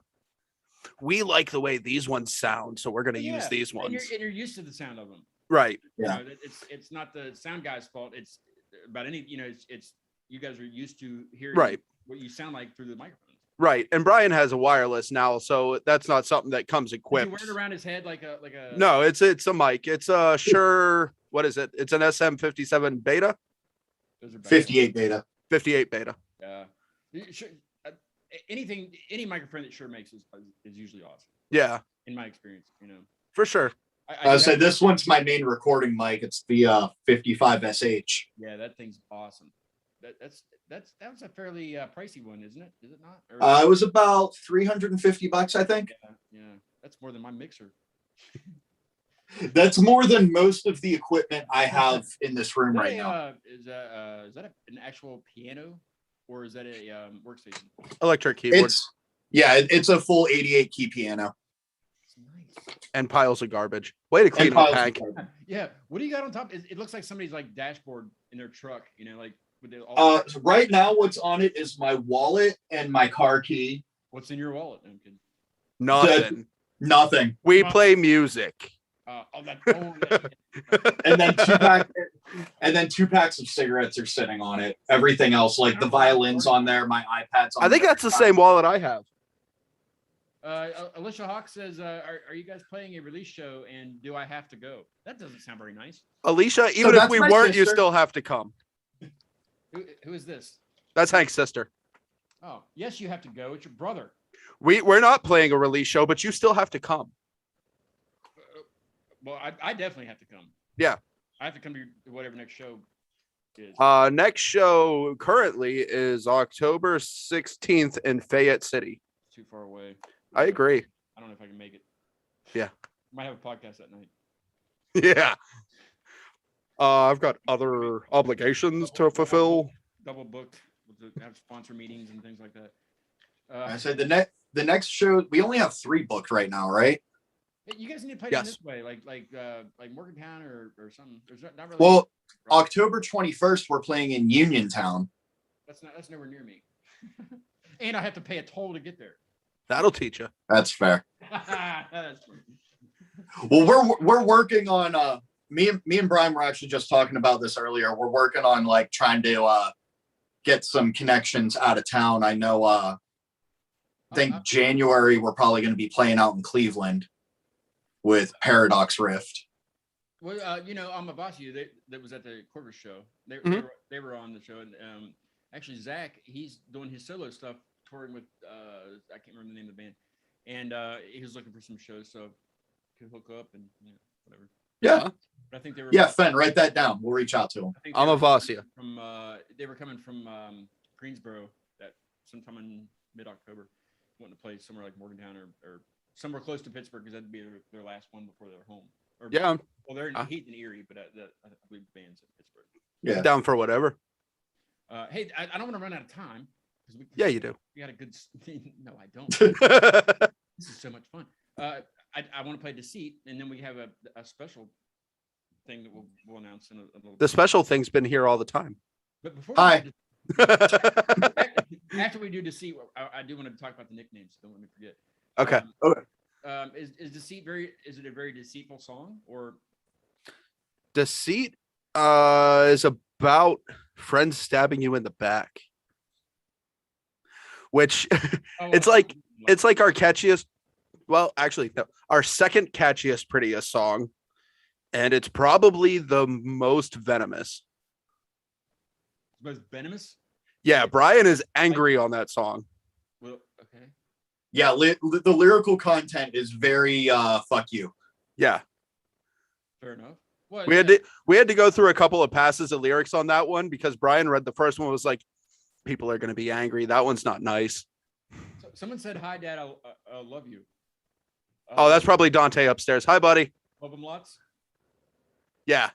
we like the way these ones sound, so we're going to use these ones. And you're used to the sound of them. Right. Yeah. You know, it's not the sound guy's fault. It's about any, it's you guys are used to hearing what you sound like through the microphones. Right. And Brian has a wireless now, so that's not something that comes equipped. Does he wear it around his head like a No, it's a mic. It's a Shure, what is it? It's an SM57 beta. Those are 58 beta. 58 beta. Yeah. Any microphone that Shure makes is usually awesome. Yeah. In my experience, you know. For sure. I said this one's my main recording mic. It's the 55SH. Yeah, that thing's awesome. That was a fairly pricey one, isn't it? Is it not? It was about $350, I think. Yeah, that's more than my mixer. That's more than most of the equipment I have in this room right now. Is that an actual piano, or is that a workstation? Electric keyboard. It's a full 88 key piano. Nice. And piles of garbage. Way to clean the pack. Yeah. What do you got on top? It looks like somebody's like dashboard in their truck. You know, like with so right now, what's on it is my wallet and my car key. What's in your wallet? I'm kidding. Nothing. We play music. And then two packs of cigarettes are sitting on it. Everything else, like the violins on there, my iPad's on I think that's the same wallet I have. Alicia Hawk says, are you guys playing a release show, and do I have to go? That doesn't sound very nice. Alicia, even if we weren't, you still have to come. Who is this? That's Hank's sister. Oh, yes, you have to go. It's your brother. We're not playing a release show, but you still have to come. Well, I definitely have to come. Yeah. I have to come to whatever next show is. Next show currently is October 16th in Fayette City. It's too far away. I agree. I don't know if I can make it. Yeah. Might have a podcast that night. Yeah. I've got other obligations to fulfill. Double booked. Have sponsor meetings and things like that. I said the next show, we only have 3 booked right now, right? You guys need to play Yes. it this way, like Morgantown or something. There's not really. Well, October 21st, we're playing in Uniontown. That's nowhere near me, and I have to pay a toll to get there. That'll teach you. That's fair. That's Well, we're working on me and Brian were actually just talking about this earlier. We're working on like trying to get some connections out of town. I know I think January we're probably going to be playing out in Cleveland with Paradox Rift. Well, Amavasi, that was at the Corvus show. They were on the show, and actually Zach, he's doing his solo stuff, touring with I can't remember the name of the band, and he was looking for some shows, so could hook up and whatever. Yeah, but I think they were. Yeah, Fen, write that down. We'll reach out to him. Amavasia. They were coming from Greensboro that sometime in mid-October, wanting to play somewhere like Morgantown or somewhere close to Pittsburgh because that'd be their last one before they're home. Yeah. Well, they're in Heat and Erie, but I believe the band's in Pittsburgh. Yeah. Down for whatever. Hey, I don't want to run out of time. Yeah, you do. We got a good. No, I don't. This is so much fun. I want to play Deceit, and then we have a special thing that we'll announce in a little bit. The special thing's been here all the time. But before Hi. after we do Deceit, I do want to talk about the nicknames. Don't let me forget. Okay. Is Deceit is it a very deceitful song or? Deceit is about friends stabbing you in the back. Which it's like our catchiest. Well, actually, no, our second catchiest, prettiest song, and it's probably the most venomous. Most venomous? Yeah, Brian is angry on that song. Well, okay. Yeah, the lyrical content is very fuck you. Yeah. Fair enough. Well, We had to go through a couple of passes of lyrics on that one because Brian read the first one, was like, people are going to be angry. That one's not nice. Someone said, "Hi, Dad. I love you." Oh, that's probably Dante upstairs. Hi, buddy. Love him lots. Yeah.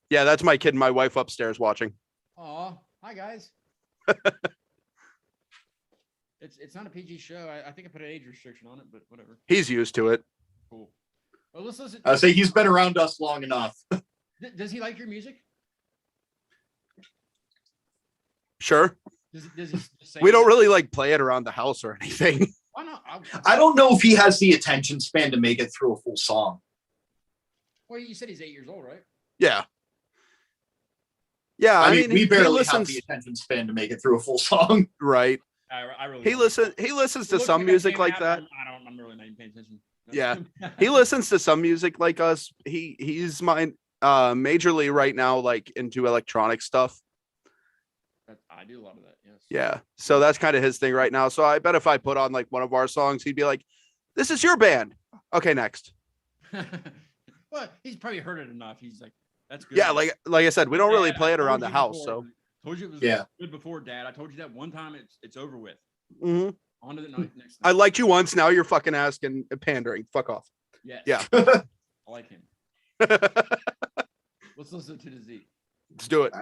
Yeah, that's my kid and my wife upstairs watching. Aw, hi guys. It's not a PG show. I think I put an age restriction on it, but whatever. He's used to it. Cool. Well, let's listen. I say he's been around us long enough. Does he like your music? Sure. Does he say We don't really like play it around the house or anything. Why not? I don't know if he has the attention span to make it through a full song. Well, you said he's 8 years old, right? Yeah. Yeah, I mean, we barely have listens, the attention span to make it through a full song. right. I really. He don't. listens to It looks some like I music came like out that. and I'm really not even paying attention. Yeah. He listens to some music like us. He's majorly right now like into electronic stuff. I do a lot of that. Yes. Yeah. So that's kind of his thing right now. So I bet if I put on like one of our songs, he'd be like, "This is your band." Okay, next. Well, he's probably heard it enough. He's like, "That's good." Yeah, like I said, we don't really Dad, play I it around told the you house. before. So Told you it was Yeah. good before, Dad. I told you that one time. It's over with. mhm. On to the next. I liked you once. Now you're fucking asking pandering. Fuck off. Yes. Yeah. I like him. Let's listen to the Z. Let's do it.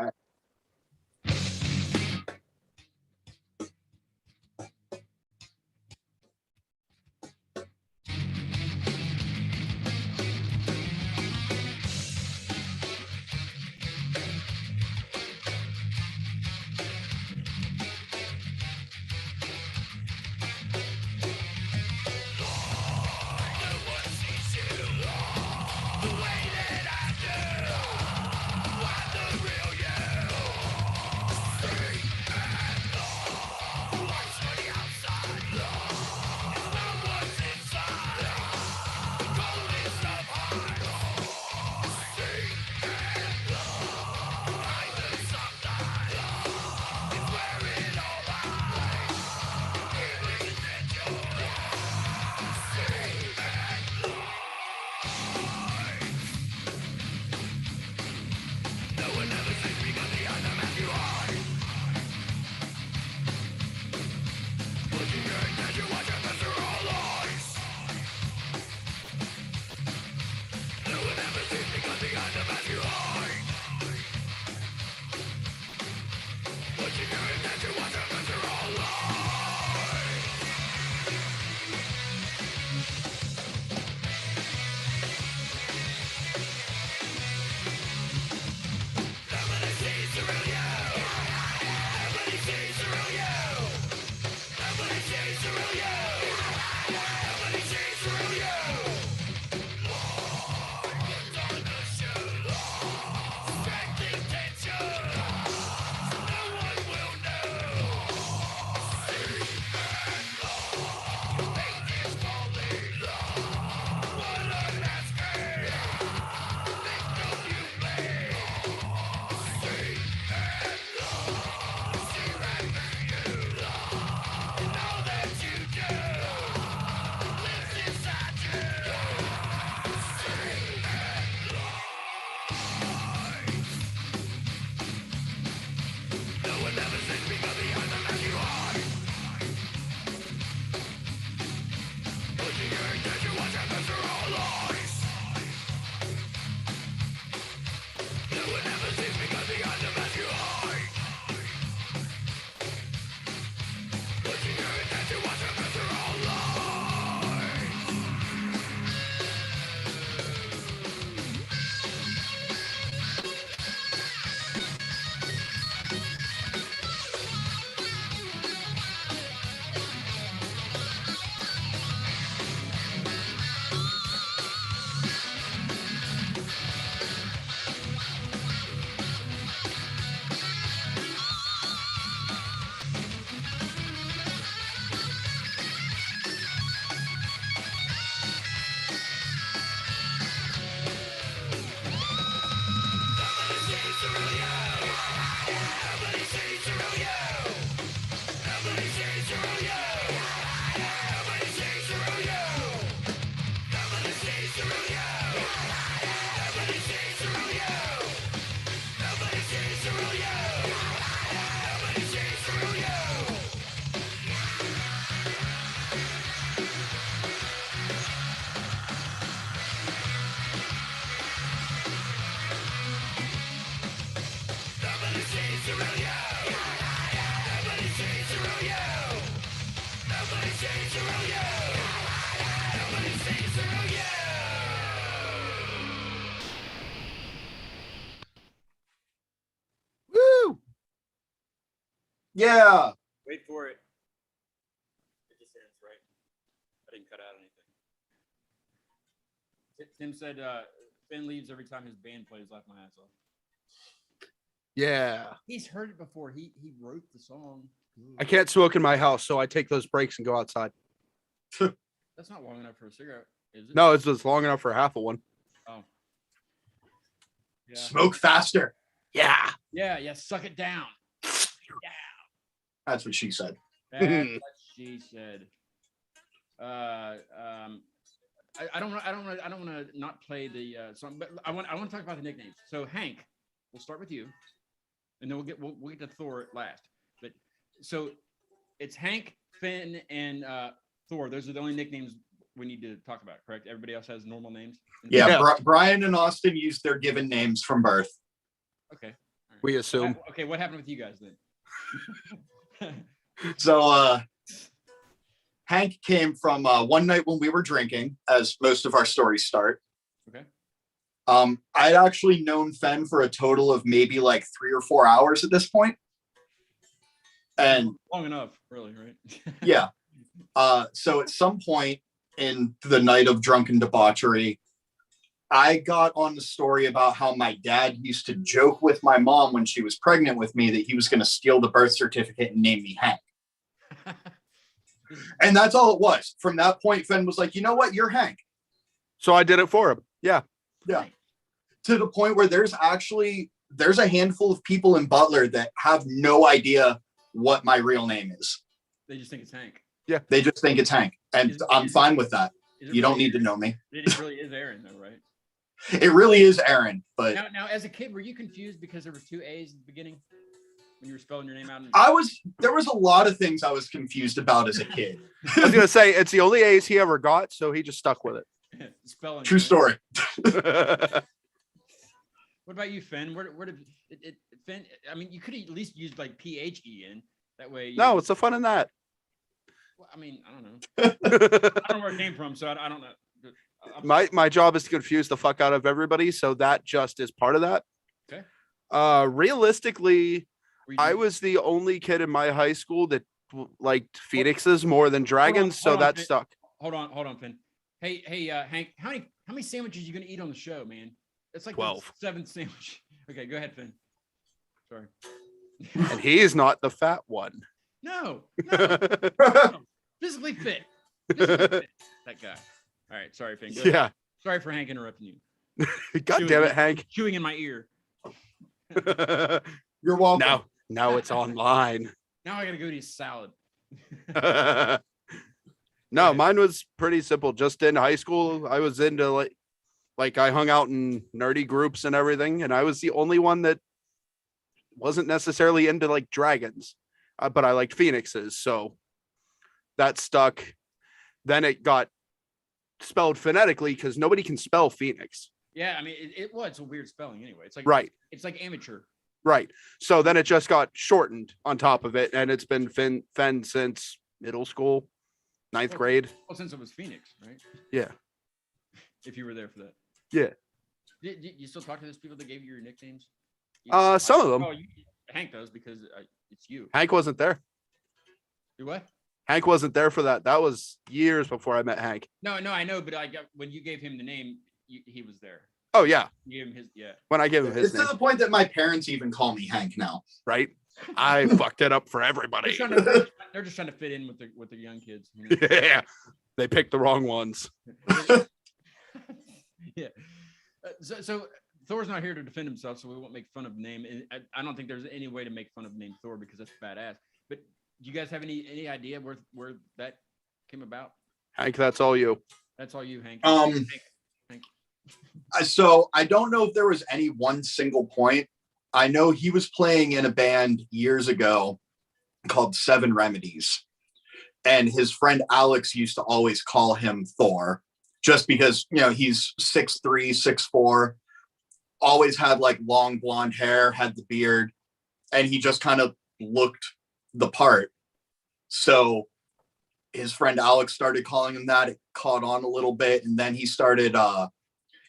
The way that I do, I'm the real you. Woo! Yeah. Wait for it. It just ends, right? I didn't cut out anything. Tim said Finn leaves every time his band plays Laugh My Ass Off. Yeah. He's heard it before. He wrote the song. I can't smoke in my house, so I take those breaks and go outside. That's not long enough for a cigarette, is it? No, it's just long enough for half of one. Oh. Yeah. Smoke faster. Yeah. Yeah. Suck it down. That's what she said. That's what she said. I don't want to not play the song, but I want to talk about the nicknames. So Hank, we'll start with you, and then we'll get to Thor last. But so it's Hank, Finn, and Thor. Those are the only nicknames we need to talk about, correct? Everybody else has normal names. Yeah. Brian and Austin used their given names from birth. Okay. All right. We assume. Okay, what happened with you guys then? So Hank came from one night when we were drinking, as most of our stories start. Okay. I'd actually known Fenn for a total of maybe like 3 or 4 hours at this point. And long enough, really, right? yeah. So at some point in the night of drunken debauchery, I got on the story about how my dad used to joke with my mom when she was pregnant with me that he was going to steal the birth certificate and name me Hank. And that's all it was. From that point, Fenn was like, you know what? You're Hank. So I did it for him. Yeah. Yeah. To the point where there's a handful of people in Butler that have no idea what my real name is. They just think it's Hank. Yeah. They just think it's Hank. And I'm fine with that. You don't need to know me. It really is Aaron, though, right? It really is Aaron. But now, as a kid, were you confused because there were 2 A's at the beginning when you were spelling your name out? There was a lot of things I was confused about as a kid. I was going to say, it's the only A's he ever got, so he just stuck with it. Spelling. True story. What about you, Finn? Where did it Finn? I mean, you could at least use like PHEN. That way. No, what's the fun in that? Well, I mean, I don't know. I don't know where it came from, so I don't know. My job is to confuse the fuck out of everybody, so that just is part of that. Okay. Realistically, I was the only kid in my high school that liked phoenixes more than dragons, so that stuck. Hold on, Finn. Hey, Hank, how many sandwiches are you gonna eat on the show, man? It's like 12. The 7th sandwich. Okay, go ahead, Finn. Sorry. And he's not the fat one. No. Physically fit. That guy. All right, sorry, Finn. Go ahead. Yeah. Sorry for Hank interrupting you. God damn it, Hank. Chewing in my ear. You're welcome. Now it's online. Now I gotta go eat salad. No, mine was pretty simple. Just in high school, I was into like I hung out in nerdy groups and everything, and I was the only one that wasn't necessarily into like dragons, but I liked phoenixes, so that stuck. Then it got spelled phonetically because nobody can spell phoenix. Yeah, I mean, it's a weird spelling anyway. It's like right. It's like amateur. Right. So then it just got shortened on top of it, and it's been Fenn since middle school, 9th grade. Well, since it was Phoenix, right? Yeah. If you were there for that. Yeah. Did you still talk to those people that gave you your nicknames? Some of them. Oh, Hank does because it's you. Hank wasn't there. You what? Hank wasn't there for that. That was years before I met Hank. No, I know, but when you gave him the name, he was there. Oh yeah. You gave him his When I gave him his it's name. to the point that my parents even call me Hank now. Right. I fucked it up for everybody. They're just trying to fit in with the young kids. You know? Yeah. They picked the wrong ones. Yeah. So Thor's not here to defend himself, so we won't make fun of the name. And I don't think there's any way to make fun of the name Thor because that's badass. But do you guys have any idea where that came about? Hank, that's all you. That's all you, Hank. Hank, So I don't know if there was any one single point. I know he was playing in a band years ago called Seven Remedies. And his friend Alex used to always call him Thor just because, he's 6'3", 6'4", always had like long blonde hair, had the beard, and he just kind of looked the part. So his friend Alex started calling him that. It caught on a little bit. And then he started,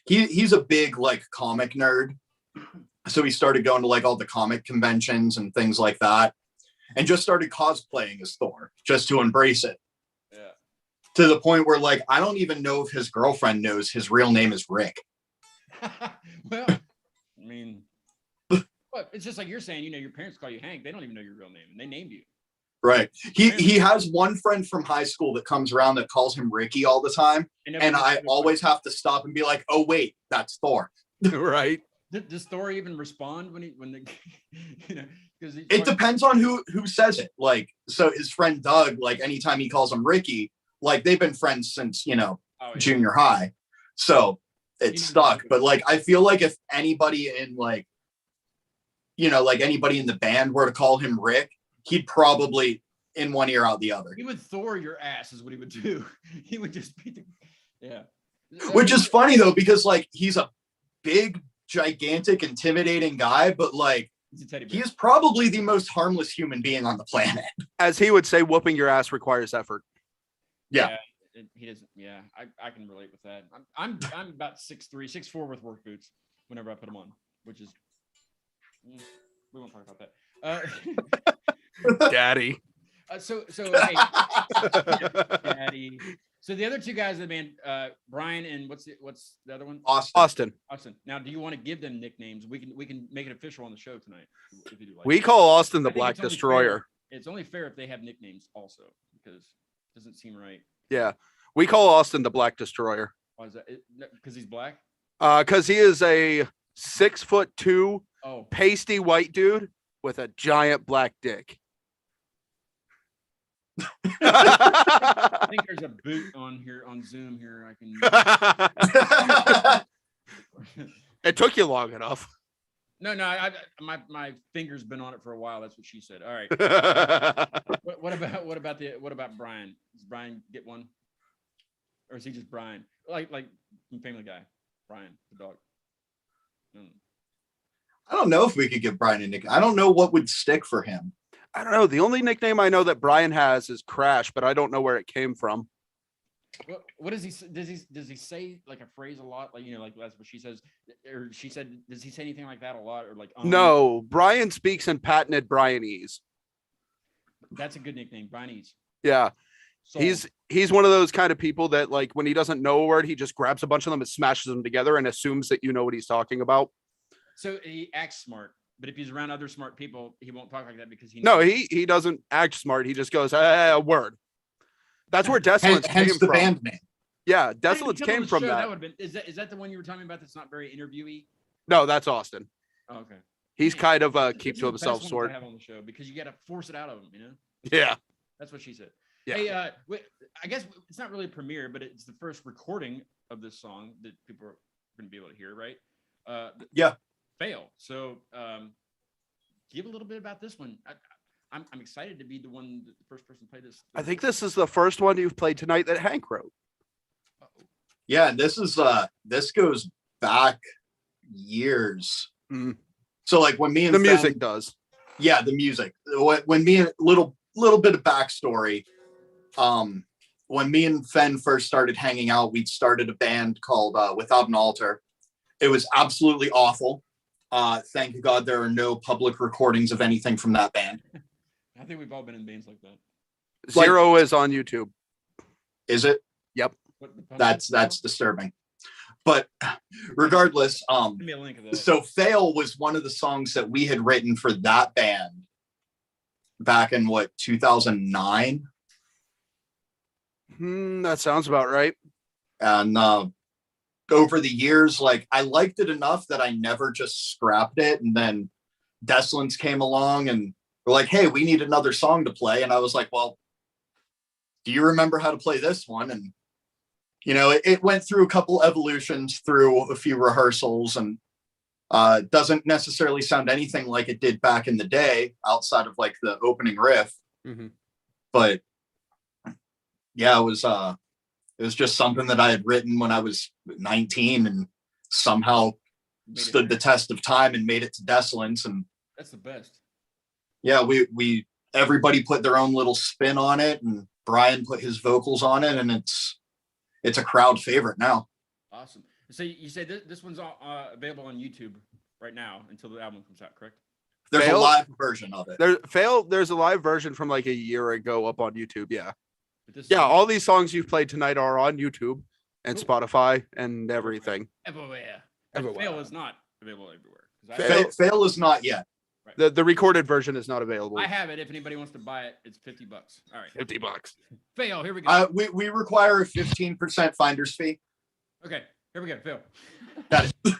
he's a big like comic nerd. So he started going to like all the comic conventions and things like that, and just started cosplaying as Thor just to embrace it. Yeah. To the point where like, I don't even know if his girlfriend knows his real name is Rick. Well, I mean, but it's just like you're saying, your parents call you Hank. They don't even know your real name and they named you. Right. He has one friend from high school that comes around that calls him Ricky all the time. And I always have to stop and be like, oh, wait, that's Thor. Right. Does Thor even respond when because it depends on who says it. Like, so his friend Doug, like anytime he calls him Ricky, like they've been friends since, junior high. So it's stuck. But like, I feel like if anybody in like, like anybody in the band were to call him Rick, he'd probably in one ear out the other. He would Thor your ass is what he would do. He would just yeah. Which is funny though, because like he's a big, gigantic, intimidating guy, but like he is probably the most harmless human being on the planet. As he would say, whooping your ass requires effort. Yeah. He doesn't. Yeah, I can relate with that. I'm about 6'3", 6'4" with work boots whenever I put them on, which is we won't talk about that. Daddy. So hey, Daddy. So the other two guys in the band, Brian and what's the other one? Austin. Now, do you want to give them nicknames? We can make it official on the show tonight. If you do like we that. call Austin the Black Destroyer. It's only fair if they have nicknames also, because it doesn't seem right. Yeah, we call Austin the Black Destroyer. Why is that? Because he's black? Because he is a 6'2", pasty white dude with a giant black dick. I think there's a boot on here on Zoom here. I can. It took you long enough. No. My finger's been on it for a while. That's what she said. All right. What about Brian? Does Brian get one, or is he just Brian? Like from Family Guy, Brian the dog. I don't know if we could give Brian a nickname. I don't know what would stick for him. I don't know. The only nickname I know that Brian has is Crash, but I don't know where it came from. What does he say like a phrase a lot? Like, like that's what she says, or she said, does he say anything like that a lot, or like? No, Brian speaks in patented Brianese. That's a good nickname, Brianese. Yeah. Sold. He's one of those kind of people that like when he doesn't know a word, he just grabs a bunch of them and smashes them together and assumes that you know what he's talking about. So he acts smart. But if he's around other smart people, he won't talk like that because he doesn't act smart. He just goes a word. That's where Desolence came hence the from. band name. Yeah, Desolence came from that. That would have been. Is that the one you were talking about? That's not very interviewee. No, that's Austin. Oh, okay. He's kind of keep to himself sort. I have on the show because you got to force it out of him. Yeah. That's what she said. Yeah. Hey, I guess it's not really a premiere, but it's the first recording of this song that people are going to be able to hear, right? Yeah. Fail. So give a little bit about this one. I'm excited to be the first person to play this. I think this is the first one you've played tonight that Hank wrote. Yeah, this goes back years. Mm. So like when me and the music does. Yeah, the music. When me and little bit of backstory. When me and Fen first started hanging out, we'd started a band called Without an Altar. It was absolutely awful. Thank God there are no public recordings of anything from that band. I think we've all been in bands like that. Zero is on YouTube. Is it? Yep. That's disturbing. But regardless, give me a link of that. So Fail was one of the songs that we had written for that band back in 2009. That sounds about right. And over the years, like I liked it enough that I never just scrapped it. And then Desolence came along and we're like, hey, we need another song to play. And I was like, well, do you remember how to play this one? And you know, it went through a couple evolutions through a few rehearsals, and doesn't necessarily sound anything like it did back in the day outside of like the opening riff. Mm-hmm. But yeah, it was just something that I had written when I was 19 and somehow stood the test of time and made it to Desolence. And that's the best. Yeah, we everybody put their own little spin on it, and Brian put his vocals on it, and it's a crowd favorite now. Awesome. So you say this one's available on YouTube right now until the album comes out, correct? There's a live version of it. There's a live version from like a year ago up on YouTube. Yeah. All these songs you've played tonight are on YouTube and Spotify and everything. Everywhere. Fail is not available everywhere. Fail is not yet. Right. The recorded version is not available. I have it. If anybody wants to buy it, it's $50. All right. $50. Fail. Here we go. We require a 15% finder's fee. Okay. Here we go. Fail. Got it.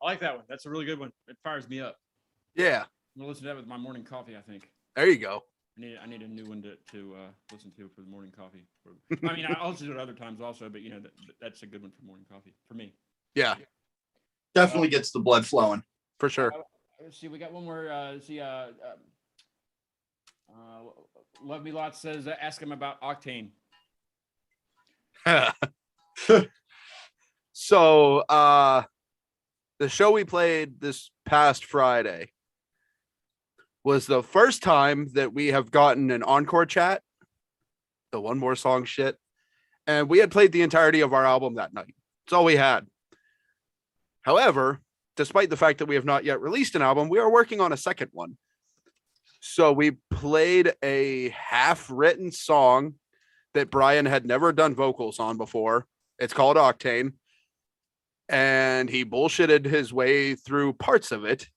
I like that one. That's a really good one. It fires me up. Yeah. I'm gonna listen to that with my morning coffee. I think There you go. I need a new one to listen to for the morning coffee. I mean, I also do it other times also, but that's a good one for morning coffee for me. Yeah, Definitely gets the blood flowing. for sure. Let's see, we got one more. Love Me Lots says, ask him about Octane. So, the show we played this past Friday was the first time that we have gotten an encore chat, the one more song shit. And we had played the entirety of our album that night. That's all we had. However, despite the fact that we have not yet released an album, we are working on a second one. So we played a half-written song that Brian had never done vocals on before. It's called Octane. And he bullshitted his way through parts of it.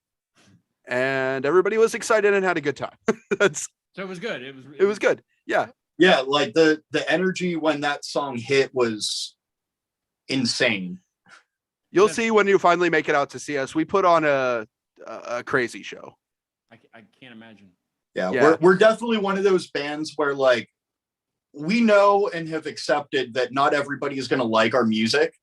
And everybody was excited and had a good time. So it was good. It was good. Yeah. Yeah, like the energy when that song hit was insane. You'll see when you finally make it out to see us. We put on a crazy show. I can't imagine. Yeah. We're definitely one of those bands where like we know and have accepted that not everybody is going to like our music.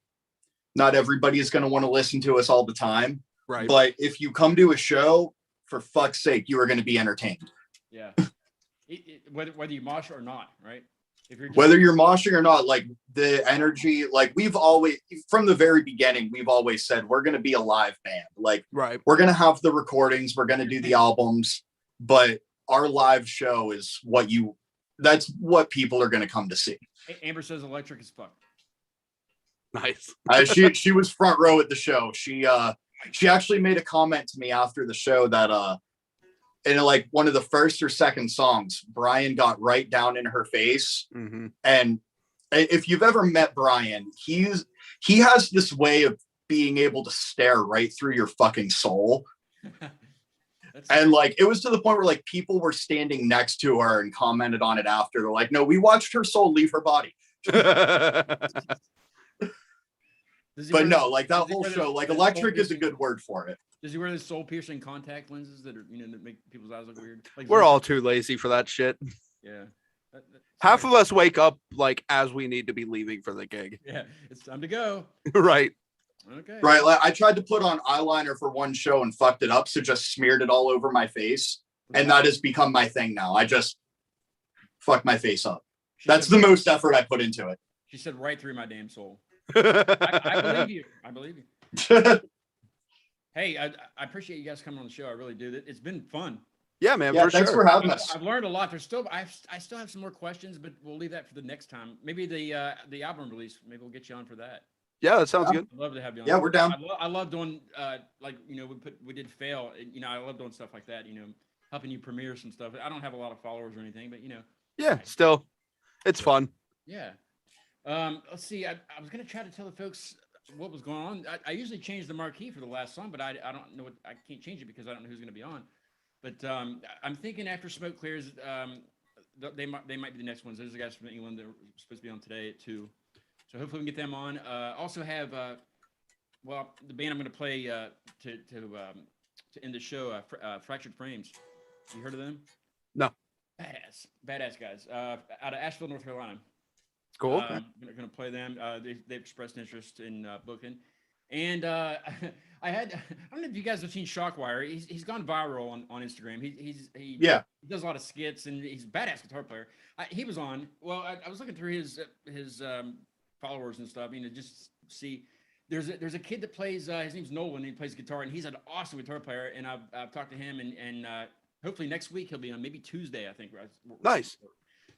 Not everybody is going to want to listen to us all the time. Right. But if you come to a show, for fuck's sake, you are going to be entertained. Yeah. Whether you mosh or not, right? Whether you're moshing or not, like the energy, like we've always, from the very beginning, we've always said we're going to be a live band. Like, right. We're going to have the recordings, we're going to do the albums, but our live show is that's what people are going to come to see. Amber says electric as fuck. Nice. She was front row at the show. She actually made a comment to me after the show that in like one of the first or second songs, Brian got right down in her face. Mm-hmm. And if you've ever met Brian, he has this way of being able to stare right through your fucking soul. And like, it was to the point where like people were standing next to her and commented on it after. They're like, no, we watched her soul leave her body. But no, like that whole show, like electric is a good word for it. Does he wear those soul piercing contact lenses that are, that make people's eyes look weird? Like, we're all too lazy for that shit. Yeah. Half of us wake up like as we need to be leaving for the gig. Yeah. It's time to go. Right. Okay. Right. Like I tried to put on eyeliner for one show and fucked it up. So just smeared it all over my face. And that has become my thing now. I just fuck my face up. That's the most effort I put into it. She said right through my damn soul. I believe you. I believe you. Hey, I appreciate you guys coming on the show. I really do. It's been fun. Yeah, man. Yeah, for thanks sure. for having us. I've learned a lot. I still have some more questions, but we'll leave that for the next time. Maybe the album release. Maybe we'll get you on for that. Yeah, that sounds good. I'd love to have you on. Yeah, we're down. I love doing like we did fail. I love doing stuff like that. Helping you premiere some stuff. I don't have a lot of followers or anything, but Yeah, still, it's fun. Yeah. Let's see. I was gonna try to tell the folks what was going on. I usually change the marquee for the last song, but I don't know I can't change it because I don't know who's gonna be on. But I'm thinking after Smoke Clears, they might be the next ones. Those are the guys from England that are supposed to be on today at 2. So hopefully we can get them on. Also have the band I'm gonna play to end the show, Fractured Frames. You heard of them? No. Badass guys. Out of Asheville, North Carolina. Cool. I'm going to play them. They expressed interest in booking. And I don't know if you guys have seen Shockwire. He's gone viral on Instagram. He does a lot of skits and he's a badass guitar player. He was on. Well, I was looking through his followers and stuff. Just see. There's a kid that plays. His name's Nolan. He plays guitar and he's an awesome guitar player. And I've talked to him and hopefully next week he'll be on. Maybe Tuesday, I think. Nice.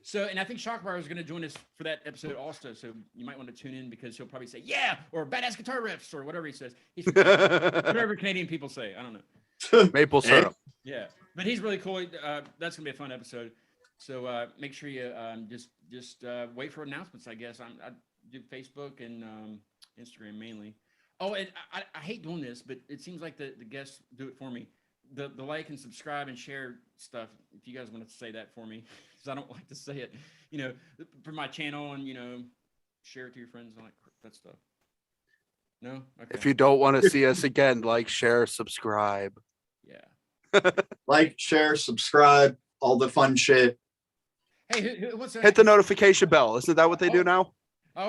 So, and I think Shockwire is going to join us for that episode also. So you might want to tune in because he'll probably say, yeah, or badass guitar riffs or whatever he says. He's whatever Canadian people say. I don't know. Maple syrup. Yeah. But he's really cool. That's going to be a fun episode. So make sure you just wait for announcements, I guess. I do Facebook and Instagram mainly. Oh, and I hate doing this, but it seems like the guests do it for me. The like and subscribe and share stuff. If you guys want to say that for me, because I don't like to say it, for my channel and share it to your friends and all that stuff. No. Okay. If you don't want to see us again, like, share, subscribe. Yeah. Like, share, subscribe, all the fun shit. Hey, what's Hit the notification bell. Isn't that what they do now? I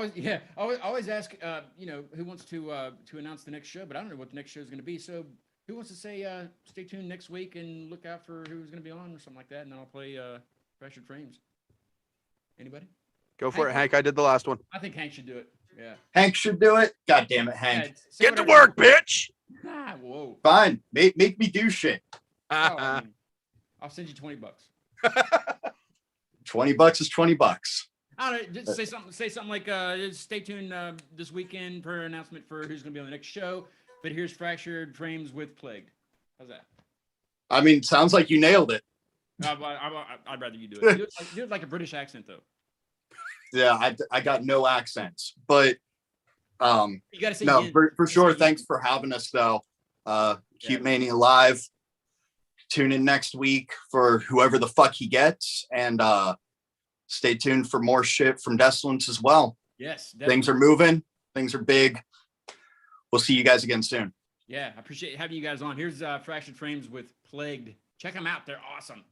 always ask, who wants to announce the next show, but I don't know what the next show is going to be. So who wants to say, stay tuned next week and look out for who's going to be on or something like that, and then I'll play Fractured Frames. Anybody? Go for it, Hank. I did the last one. I think Hank should do it. Yeah. Hank should do it. God damn it, Hank. Yeah, Get to work, bitch. Whoa. Fine. Make me do shit. Well, I'll send you $20. $20 is $20. I don't know, just say something like, stay tuned this weekend for an announcement for who's going to be on the next show. But here's Fractured Frames with Plagued. How's that? I mean, sounds like you nailed it. I'd rather you do it. Do it like a British accent, though. Yeah, I got no accents, but You got to say no, yin. for sure. Thanks for having us, though. Cute Mania Live. Tune in next week for whoever the fuck he gets, and stay tuned for more shit from Desolence as well. Yes, definitely. Things are moving. Things are big. We'll see you guys again soon. Yeah, I appreciate having you guys on. Here's Fractured Frames with Plagued. Check them out. They're awesome.